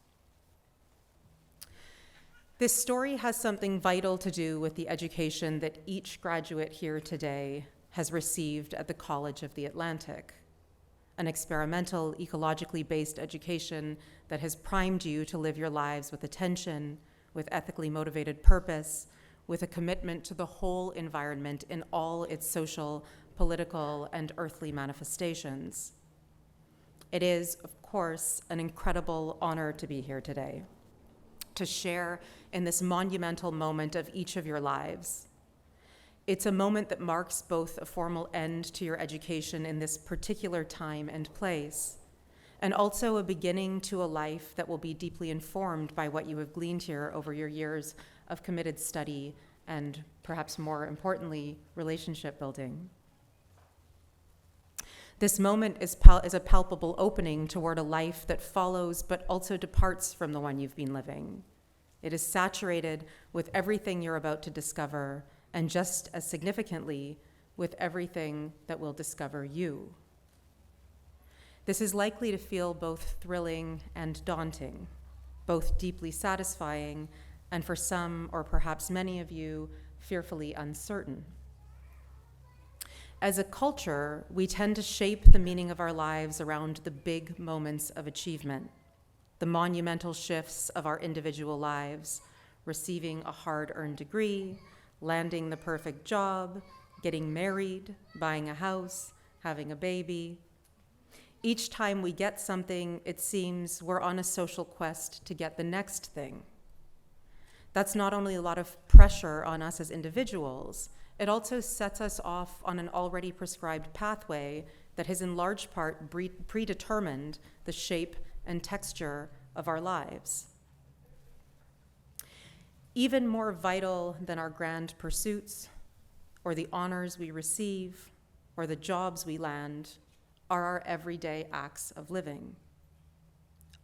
This story has something vital to do with the education that each graduate here today has received at the College of the Atlantic, an experimental, ecologically based education that has primed you to live your lives with attention, with ethically motivated purpose, with a commitment to the whole environment in all its social, political, and earthly manifestations. It is, of course, an incredible honor to be here today, to share in this monumental moment of each of your lives. It's a moment that marks both a formal end to your education in this particular time and place, and also a beginning to a life that will be deeply informed by what you have gleaned here over your years of committed study and, perhaps more importantly, relationship building. This moment is a palpable opening toward a life that follows but also departs from the one you've been living. It is saturated with everything you're about to discover, and just as significantly, with everything that will discover you. This is likely to feel both thrilling and daunting, both deeply satisfying, and for some, or perhaps many of you, fearfully uncertain. As a culture, we tend to shape the meaning of our lives around the big moments of achievement, the monumental shifts of our individual lives, receiving a hard-earned degree, landing the perfect job, getting married, buying a house, having a baby. Each time we get something, it seems we're on a social quest to get the next thing. That's not only a lot of pressure on us as individuals, it also sets us off on an already prescribed pathway that has in large part predetermined the shape and texture of our lives. Even more vital than our grand pursuits, or the honors we receive, or the jobs we land, are our everyday acts of living.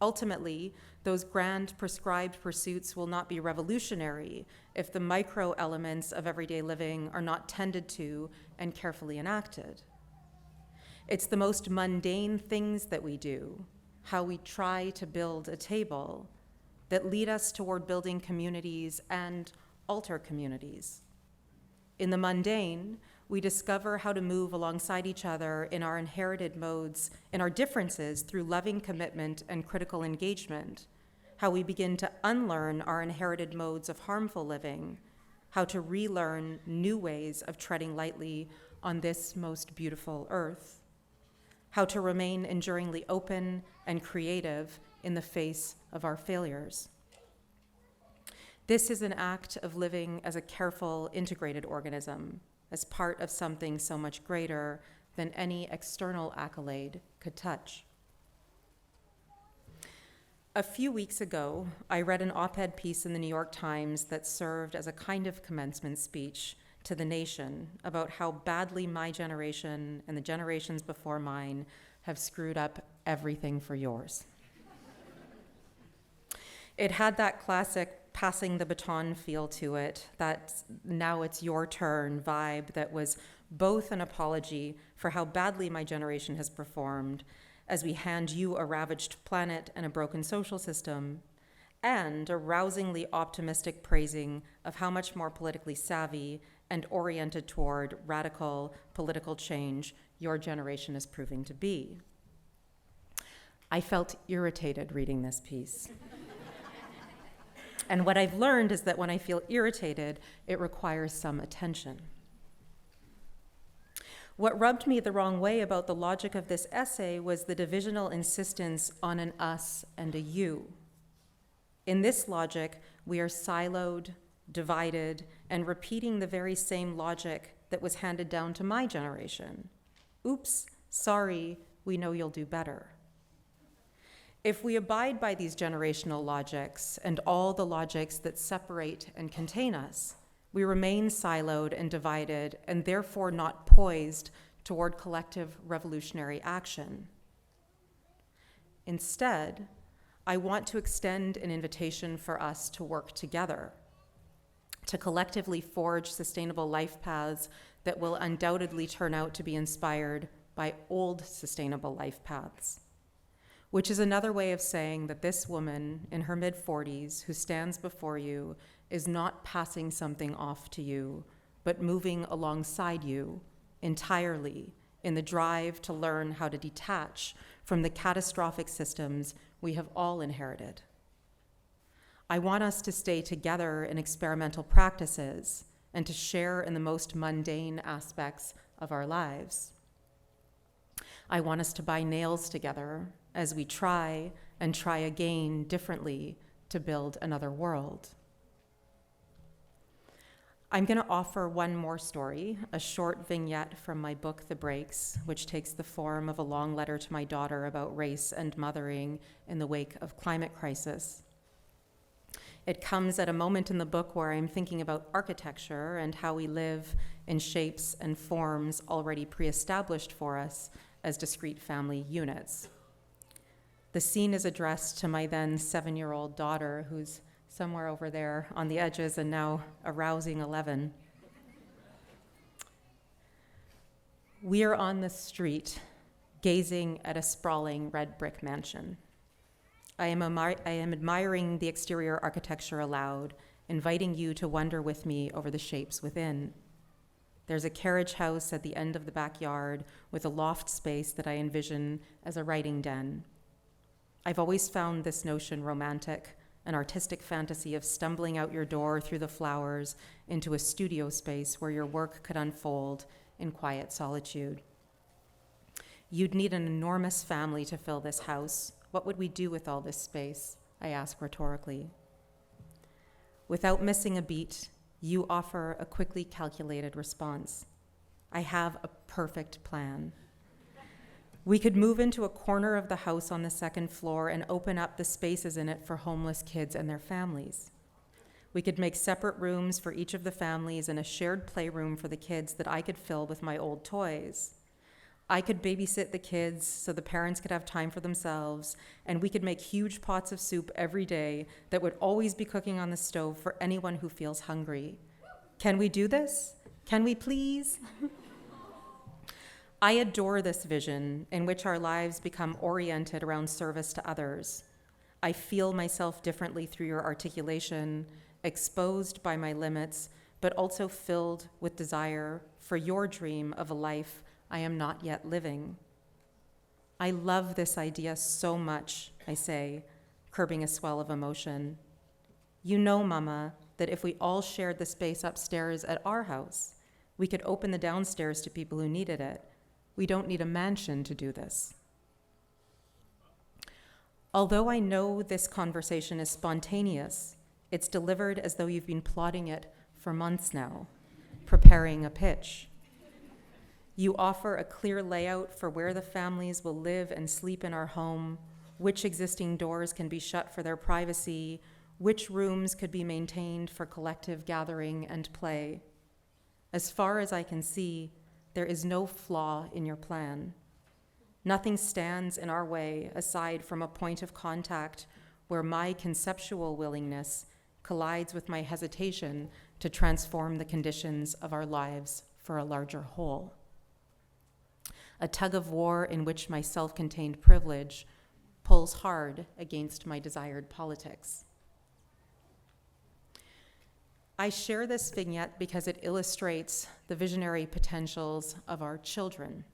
Ultimately, those grand prescribed pursuits will not be revolutionary if the micro elements of everyday living are not tended to and carefully enacted. It's the most mundane things that we do, how we try to build a table, that lead us toward building communities and alter communities. In the mundane, we discover how to move alongside each other in our inherited modes, in our differences through loving commitment and critical engagement, how we begin to unlearn our inherited modes of harmful living, how to relearn new ways of treading lightly on this most beautiful earth, how to remain enduringly open and creative in the face of our failures. This is an act of living as a careful, integrated organism, as part of something so much greater than any external accolade could touch. A few weeks ago, I read an op-ed piece in the New York Times that served as a kind of commencement speech to the nation about how badly my generation and the generations before mine have screwed up everything for yours. It had that classic passing the baton feel to it, that now it's your turn vibe that was both an apology for how badly my generation has performed as we hand you a ravaged planet and a broken social system, and a rousingly optimistic praising of how much more politically savvy and oriented toward radical political change your generation is proving to be. I felt irritated reading this piece. And what I've learned is that when I feel irritated, it requires some attention. What rubbed me the wrong way about the logic of this essay was the divisional insistence on an us and a you. In this logic, we are siloed, divided, and repeating the very same logic that was handed down to my generation. Oops, sorry, we know you'll do better. If we abide by these generational logics and all the logics that separate and contain us, we remain siloed and divided and therefore not poised toward collective revolutionary action. Instead, I want to extend an invitation for us to work together, to collectively forge sustainable life paths that will undoubtedly turn out to be inspired by old sustainable life paths. Which is another way of saying that this woman in her mid-40s who stands before you is not passing something off to you, but moving alongside you entirely in the drive to learn how to detach from the catastrophic systems we have all inherited. I want us to stay together in experimental practices and to share in the most mundane aspects of our lives. I want us to buy nails together as we try and try again differently to build another world. I'm going to offer one more story, a short vignette from my book, The Breaks, which takes the form of a long letter to my daughter about race and mothering in the wake of climate crisis. It comes at a moment in the book where I'm thinking about architecture and how we live in shapes and forms already pre-established for us as discrete family units. The scene is addressed to my then 7-year-old daughter, who's somewhere over there on the edges and now a rousing 11. We are on the street, gazing at a sprawling red brick mansion. I am admiring the exterior architecture aloud, inviting you to wonder with me over the shapes within. There's a carriage house at the end of the backyard with a loft space that I envision as a writing den. I've always found this notion romantic, an artistic fantasy of stumbling out your door through the flowers into a studio space where your work could unfold in quiet solitude. You'd need an enormous family to fill this house. What would we do with all this space? I ask rhetorically. Without missing a beat, you offer a quickly calculated response. I have a perfect plan. We could move into a corner of the house on the second floor and open up the spaces in it for homeless kids and their families. We could make separate rooms for each of the families and a shared playroom for the kids that I could fill with my old toys. I could babysit the kids so the parents could have time for themselves, and we could make huge pots of soup every day that would always be cooking on the stove for anyone who feels hungry. Can we do this? Can we please? I adore this vision in which our lives become oriented around service to others. I feel myself differently through your articulation, exposed by my limits, but also filled with desire for your dream of a life I am not yet living. I love this idea so much, I say, curbing a swell of emotion. You know, Mama, that if we all shared the space upstairs at our house, we could open the downstairs to people who needed it. We don't need a mansion to do this. Although I know this conversation is spontaneous, it's delivered as though you've been plotting it for months now, preparing a pitch. You offer a clear layout for where the families will live and sleep in our home, which existing doors can be shut for their privacy, which rooms could be maintained for collective gathering and play. As far as I can see, there is no flaw in your plan. Nothing stands in our way aside from a point of contact where my conceptual willingness collides with my hesitation to transform the conditions of our lives for a larger whole. A tug of war in which my self-contained privilege pulls hard against my desired politics. I share this vignette because it illustrates the visionary potentials of our children,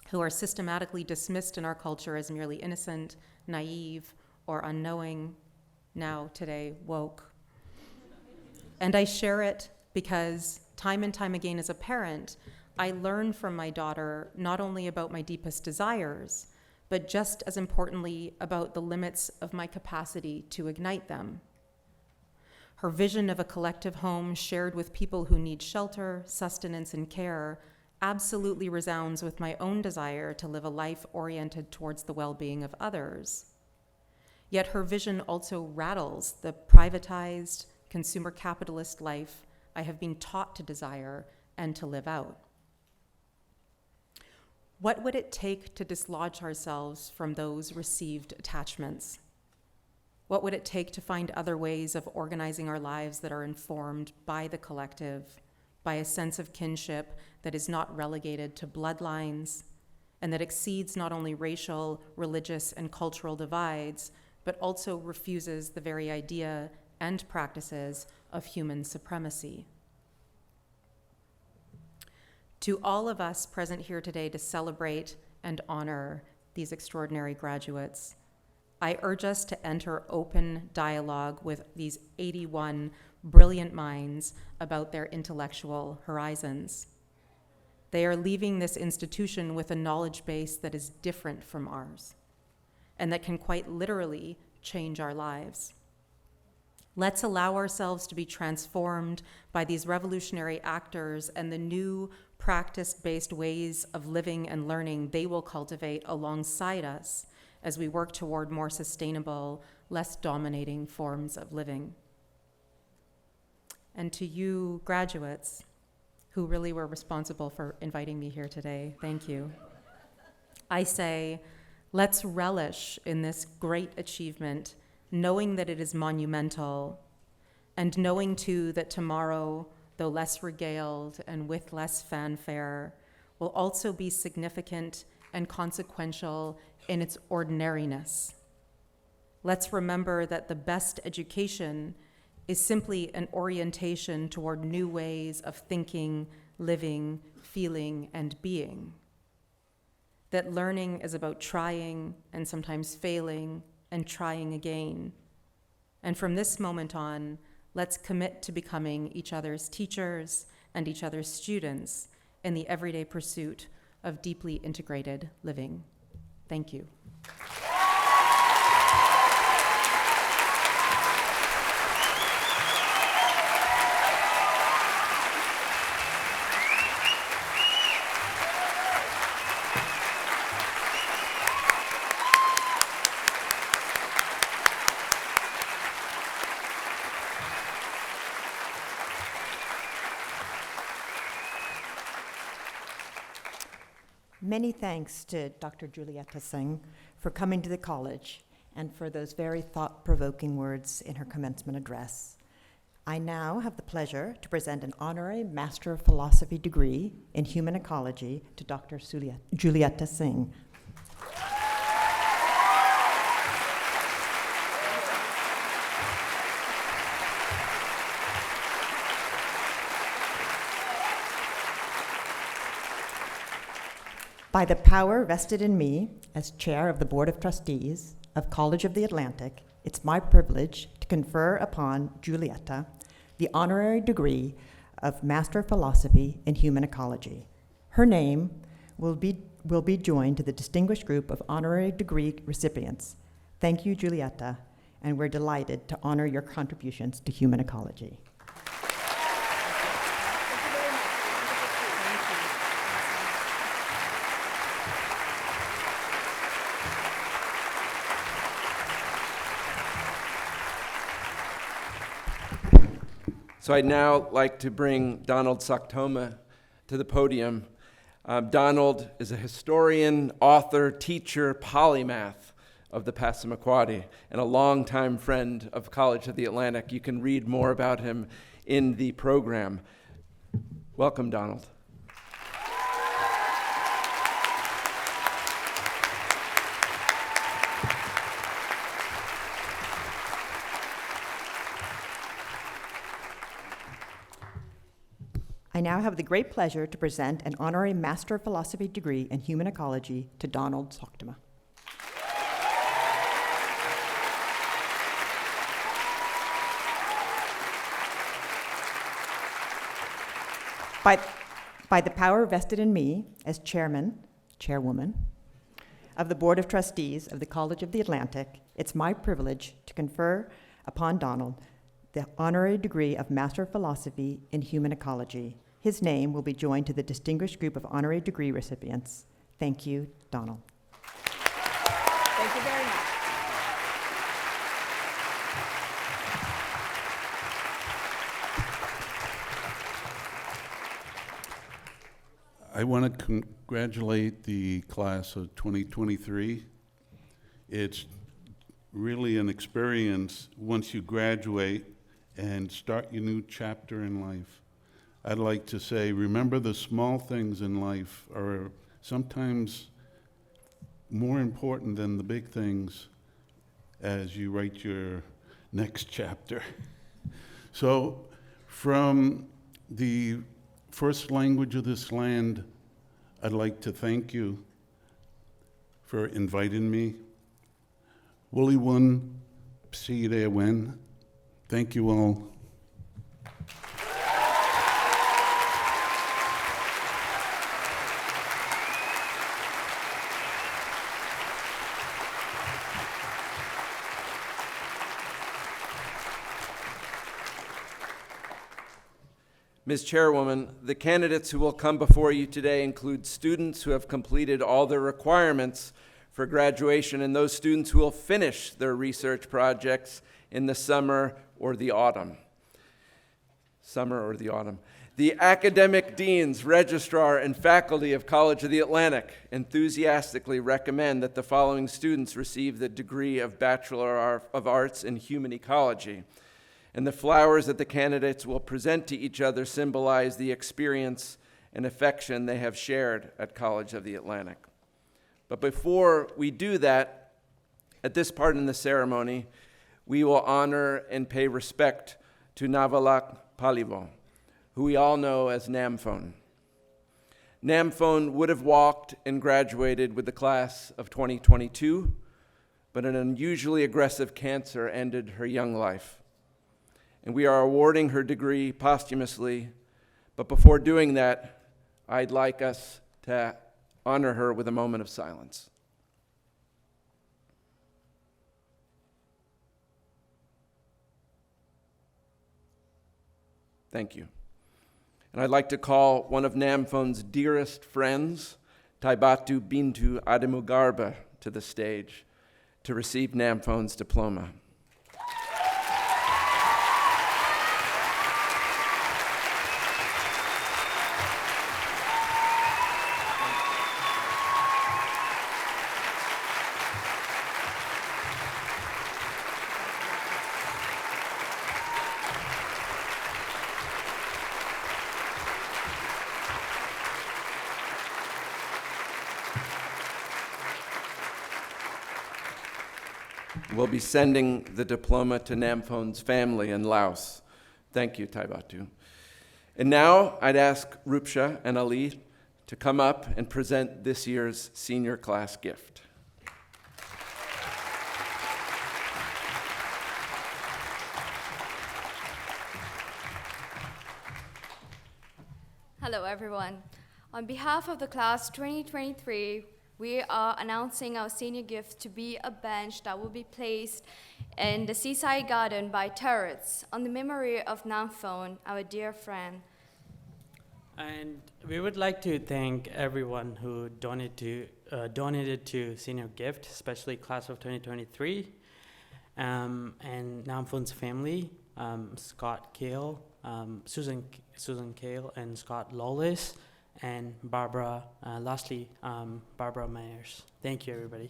who are systematically dismissed in our culture as merely innocent, naive, or unknowing, now, today, woke. And I share it because time and time again as a parent, I learn from my daughter not only about my deepest desires, but just as importantly about the limits of my capacity to ignite them. Her vision of a collective home shared with people who need shelter, sustenance, and care absolutely resounds with my own desire to live a life oriented towards the well-being of others. Yet her vision also rattles the privatized, consumer capitalist life I have been taught to desire and to live out. What would it take to dislodge ourselves from those received attachments? What would it take to find other ways of organizing our lives that are informed by the collective, by a sense of kinship that is not relegated to bloodlines, and that exceeds not only racial, religious, and cultural divides, but also refuses the very idea and practices of human supremacy? To all of us present here today to celebrate and honor these extraordinary graduates, I urge us to enter open dialogue with these 81 brilliant minds about their intellectual horizons. They are leaving this institution with a knowledge base that is different from ours, and that can quite literally change our lives. Let's allow ourselves to be transformed by these revolutionary actors and the new practice-based ways of living and learning they will cultivate alongside us as we work toward more sustainable, less dominating forms of living. And to you, graduates, who really were responsible for inviting me here today, thank you. I say, let's relish in this great achievement, knowing that it is monumental, and knowing too that tomorrow, though less regaled and with less fanfare, will also be significant and consequential in its ordinariness. Let's remember that the best education is simply an orientation toward new ways of thinking, living, feeling, and being. That learning is about trying and sometimes failing and trying again. And from this moment on, let's commit to becoming each other's teachers and each other's students in the everyday pursuit of deeply integrated living. Thank you. Many thanks to Dr. Julietta Singh for coming to the college and for those very thought-provoking words in her commencement address. I now have the pleasure to present an honorary Master of Philosophy degree in Human Ecology to Dr. Julietta Singh. By the power vested in me as chair of the Board of Trustees of College of the Atlantic, it's my privilege to confer upon Julietta the honorary degree of Master of Philosophy in Human Ecology. Her name will be joined to the distinguished group of honorary degree recipients. Thank you, Julietta, and we're delighted to honor your contributions to human ecology. So I'd now like to bring Donald Saktoma to the podium. Donald is a historian, author, teacher, polymath, of the Passamaquoddy and a longtime friend of College of the Atlantic. You can read more about him in the program. Welcome, Donald. I now have the great pleasure to present an honorary Master of Philosophy degree in Human Ecology to Donald Sochtema. By the power vested in me as chairwoman of the Board of Trustees of the College of the Atlantic, it's my privilege to confer upon Donald the honorary degree of Master of Philosophy in Human Ecology. His name will be joined to the distinguished group of honorary degree recipients. Thank you, Donald. Thank you very much. I want to congratulate the class of 2023. It's really an experience once you graduate and start your new chapter in life. I'd like to say, remember the small things in life are sometimes more important than the big things as you write your next chapter. So, from the first language of this land, I'd like to thank you for inviting me. Wooly one, see you there when. Thank you all. Ms. Chairwoman, the candidates who will come before you today include students who have completed all their requirements for graduation and those students who will finish their research projects in the summer or the autumn. The academic deans, registrar, and faculty of College of the Atlantic enthusiastically recommend that the following students receive the degree of Bachelor of Arts in Human Ecology. And the flowers that the candidates will present to each other symbolize the experience and affection they have shared at College of the Atlantic. But before we do that, at this part in the ceremony, we will honor and pay respect to Navalak Palivo, who we all know as Namphone. Namphone would have walked and graduated with the class of 2022, but an unusually aggressive cancer ended her young life. And we are awarding her degree posthumously, but before doing that, I'd like us to honor her with a moment of silence. Thank you. And I'd like to call one of Namphone's dearest friends, Taibatu Bintu Ademugarba, to the stage to receive Namphone's diploma. We'll be sending the diploma to Namphone's family in Laos. Thank you, Taibatu. And now I'd ask Rupsha and Ali to come up and present this year's senior class gift. Hello, everyone. On behalf of the class 2023, we are announcing our senior gift to be a bench that will be placed in the seaside garden by turrets on the memory of Namphone, our dear friend. And we would like to thank everyone who donated to senior gift, especially class of 2023, and Namphone's family, Scott Kale, Susan Kale, and Scott Lawless, and Barbara, lastly, Barbara Myers. Thank you, everybody.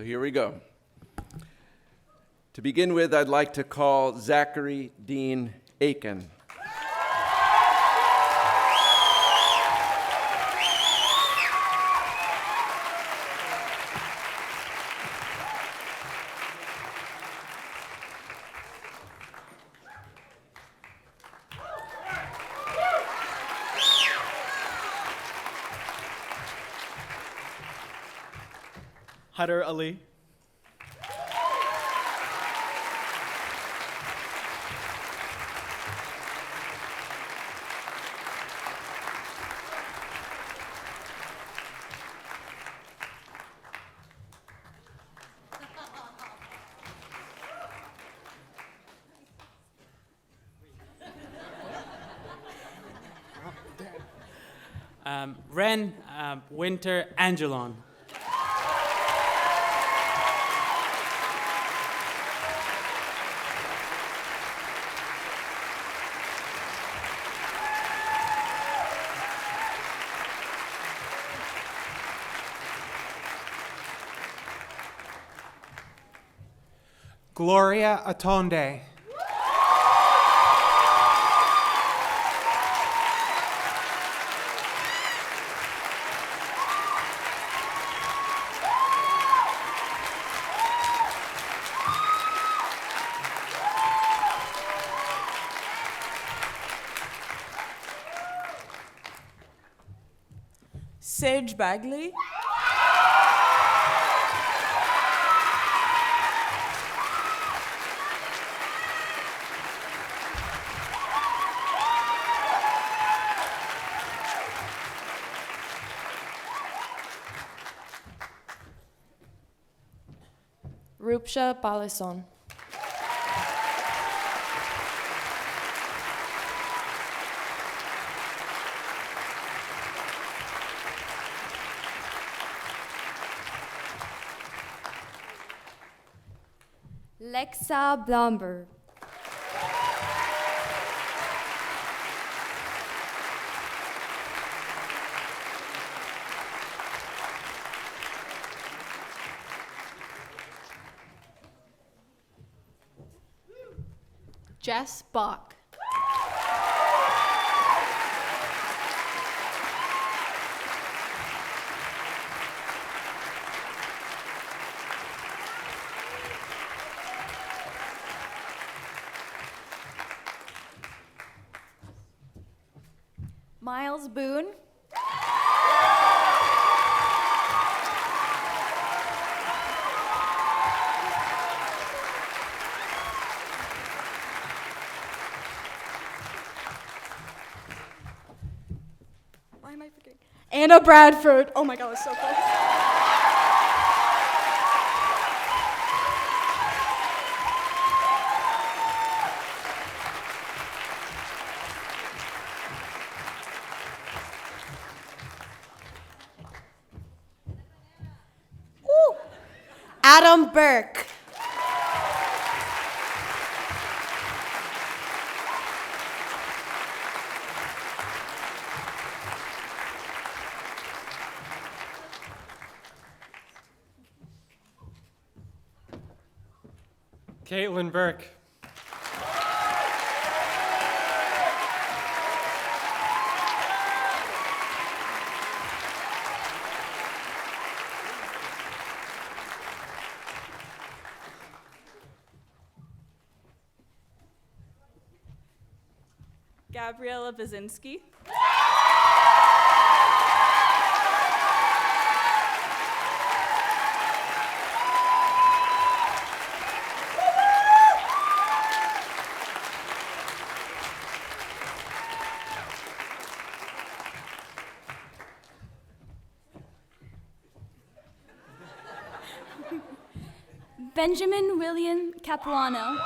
here we go. To begin with, I'd like to call Zachary Dean Aiken. Haider Ali. Ren Winter Angelon. Gloria Atonde. Sage Bagley. Rupsha Balason. Lexa Blomberg. Jess Bach. Miles Boone. Why am I forgetting? Anna Bradford. Oh my God, that's so close. Adam Burke. Caitlin Burke. Gabriella Bazinski. Benjamin William Capuano.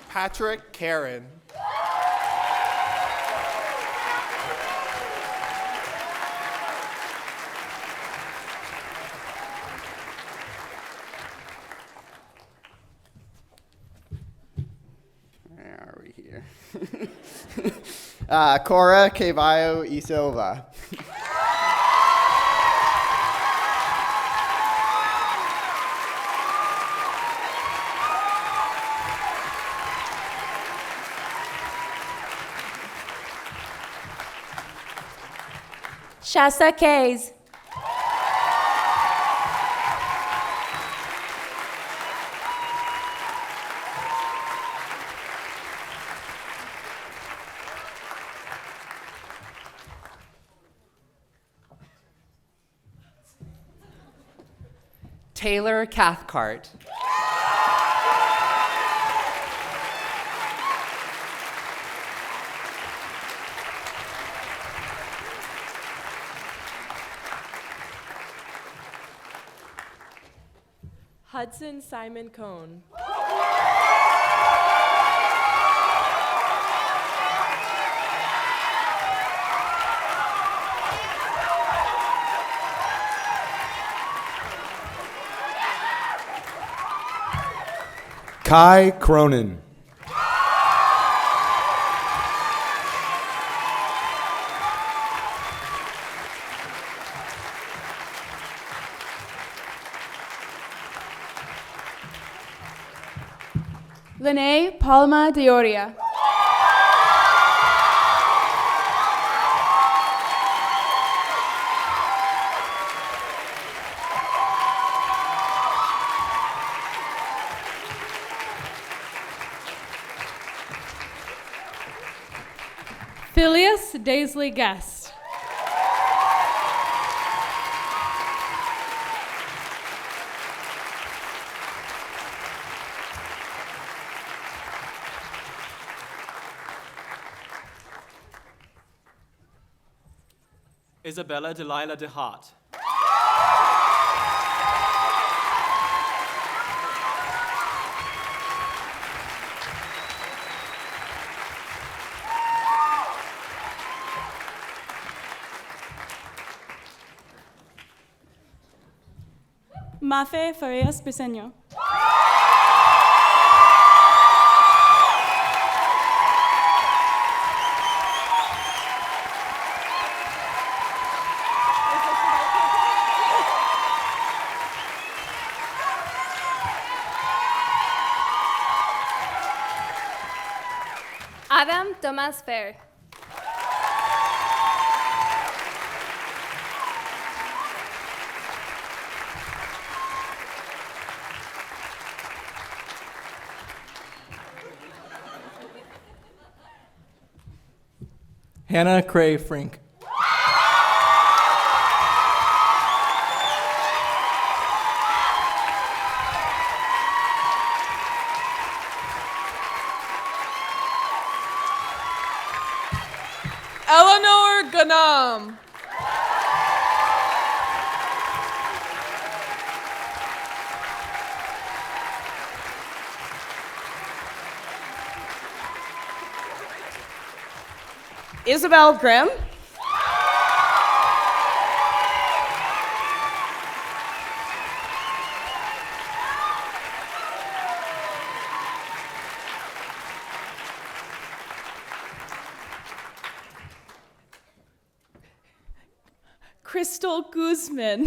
Patrick Karen. here. Cora Kevayo Isilva. Shasta Kays. Taylor Cathcart. Hudson Simon Cohn. Kai Cronin. Lene Palma Dioria. Phileas Daisley Guest. Isabella Delilah DeHart. Mafe Farias Piseño. Adam Thomas Fair. Hannah Cray Frink. Eleanor Ganam. Isabel Grimm. Crystal Guzman.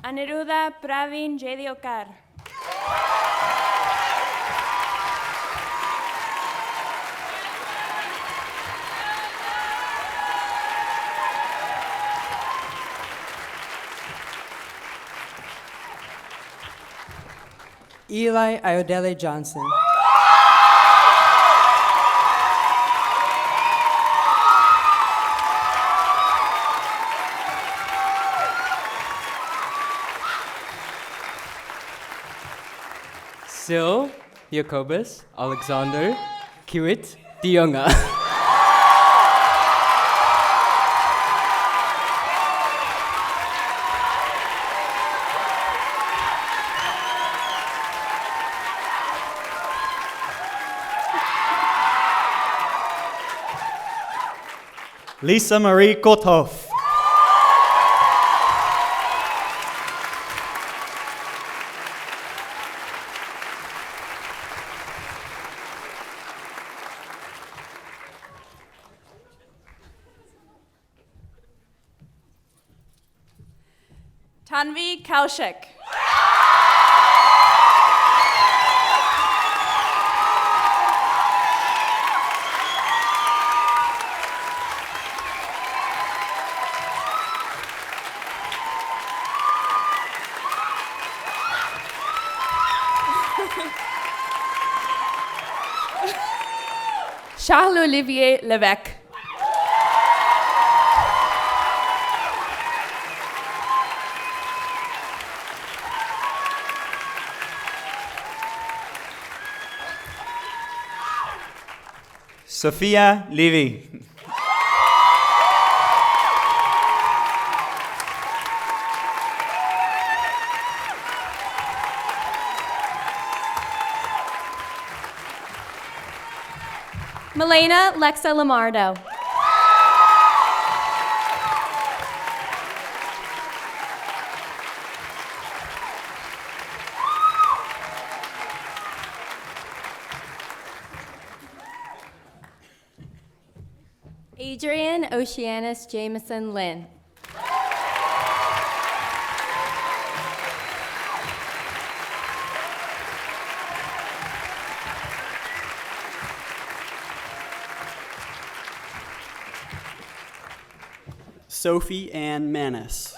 Aniruddha Praveen Jediokar. Eli Iodele Johnson. Sil Jacobus Alexander Kiwit Dionga. Lisa Marie Kothoff. Tanvi Kaushik. Charles-Olivier Levesque. Sophia Levy. Milena Lexa Lamardo. Adrian Oceanus Jameson Lynn. Sophie Ann Manis.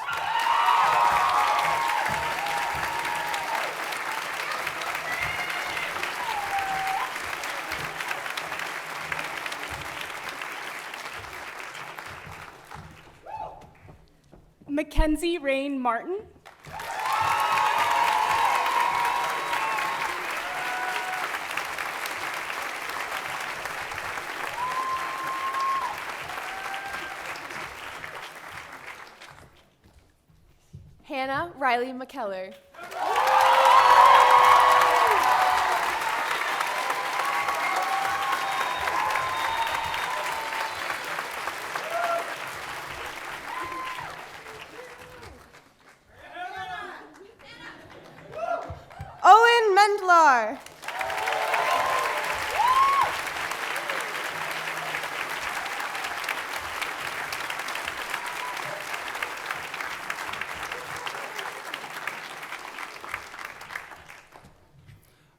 Mackenzie Rain Martin. Hannah Riley McKellar. Owen Mendlar.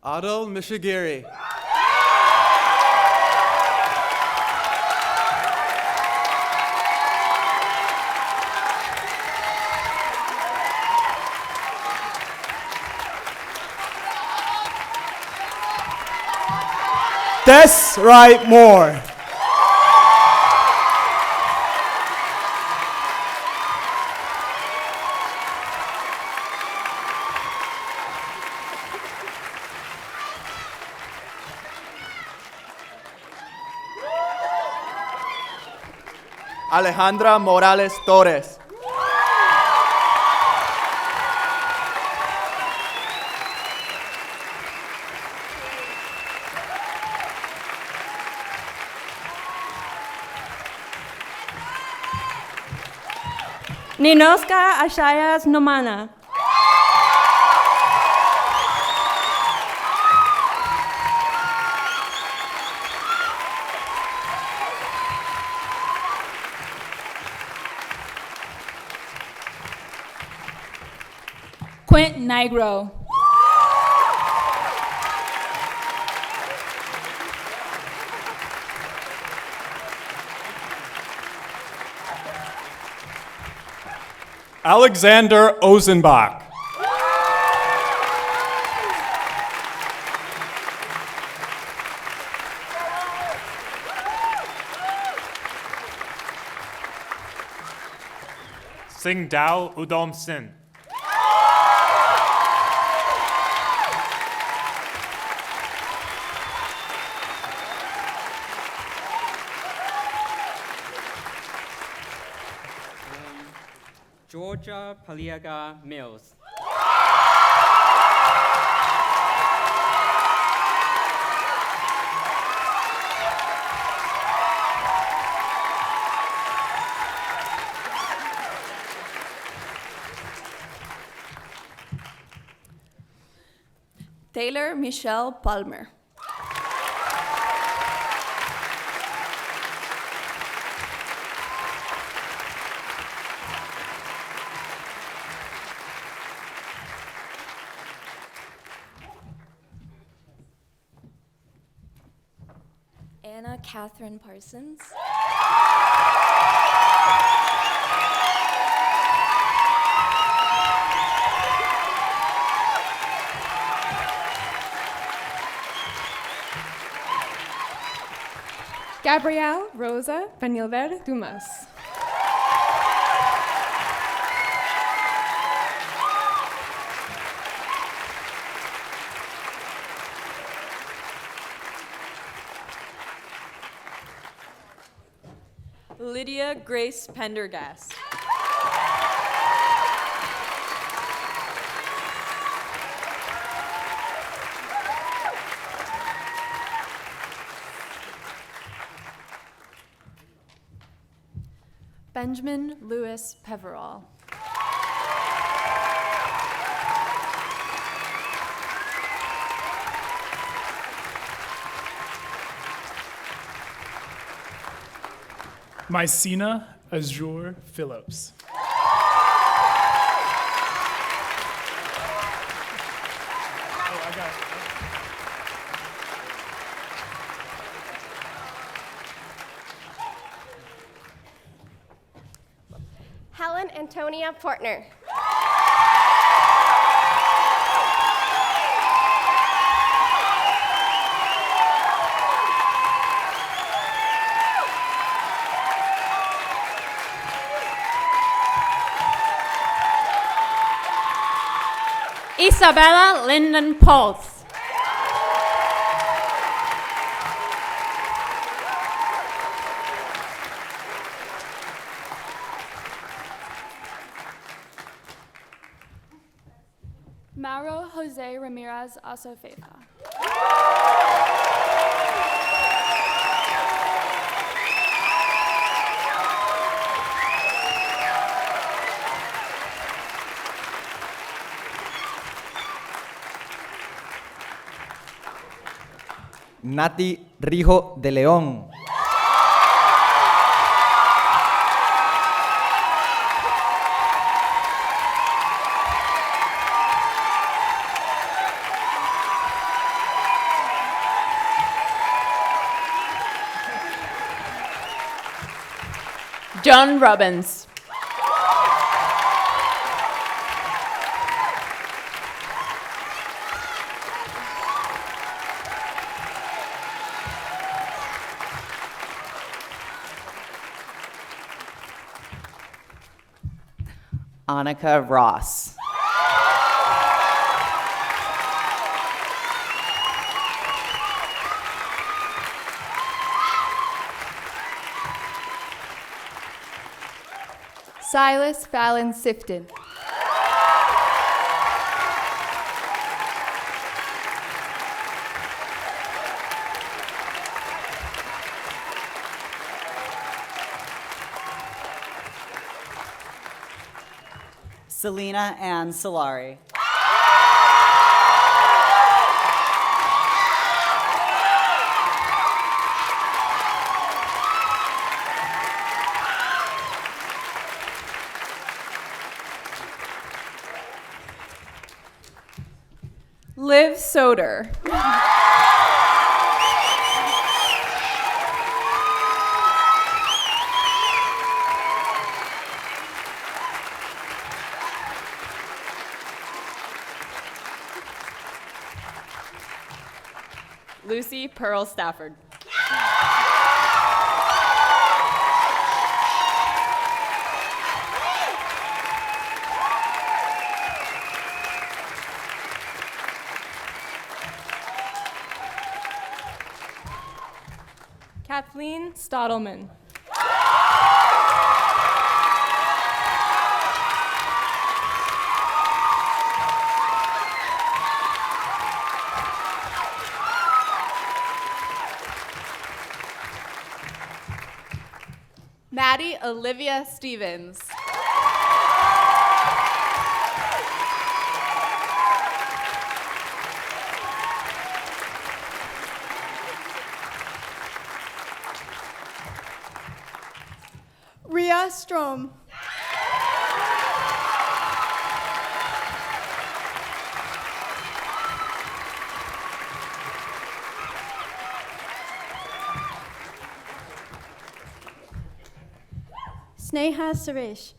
Adel Mishigiri. Des Wright Moore. Alejandra Morales Torres. Ninoska Ashayas Nomana. Quint Nigro. Alexander Ozenbach. Sing Dao Udom Sin. Georgia Paliaga Mills. Taylor Michelle Palmer. Anna Catherine Parsons. Gabrielle Rosa Vanilver Dumas. Lydia Grace Pendergast. Benjamin Lewis Peverall. Mycena Azure Phillips. Helen Antonia Portner. Isabella Linden Pulse. Mauro Jose Ramirez Asofefa. Nati Rijo de León. John Robbins. Annika Ross. Silas Fallon Sifton. Selena Ann Solari. Liv Soder. Lucy Pearl Stafford. Kathleen Stottleman. Maddie Olivia Stevens. Ria Strom. Sneha Suresh.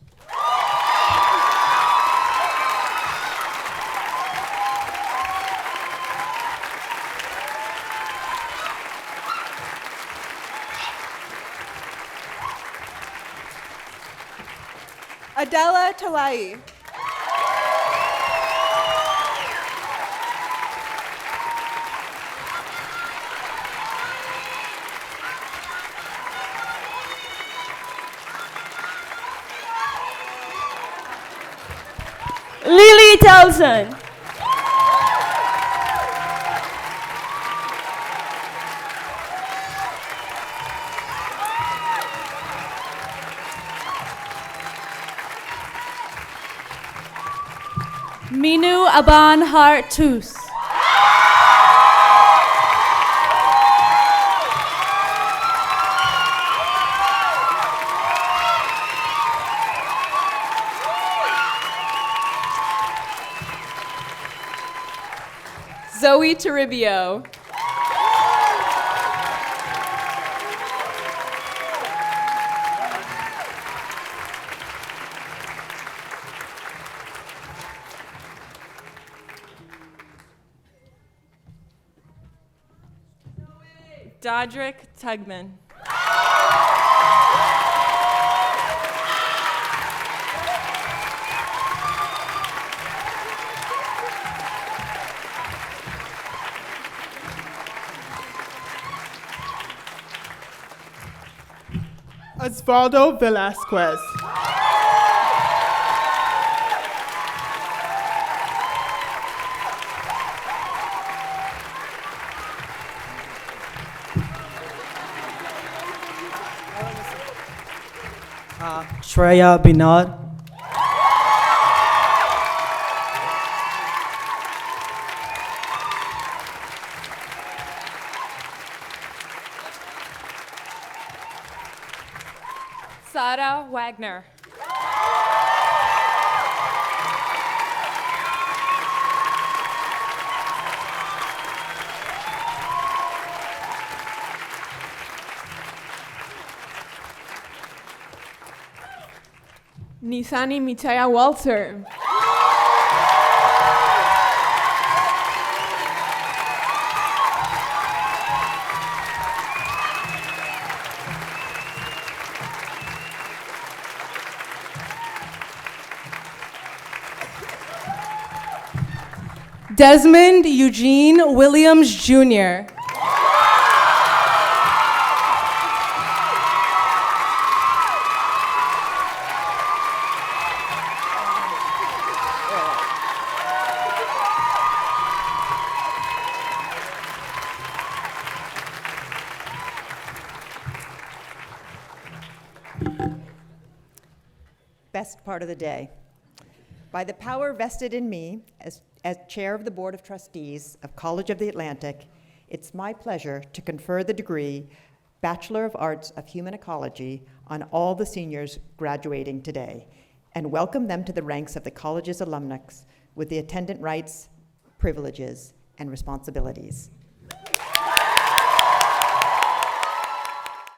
Adela Talai. Lily Townsend. Minu Aban Hartus. Zoe Toribio. Dodrick Tugman. Osvaldo Velasquez. Shreya Binod. Sarah Wagner. Nisani Mitaya Walter. Desmond Eugene Williams Jr. Best part of the day. By the power vested in me as chair of the Board of Trustees of College of the Atlantic, it's my pleasure to confer the degree Bachelor of Arts of Human Ecology on all the seniors graduating today and welcome them to the ranks of the college's alumnus with the attendant rights, privileges, and responsibilities.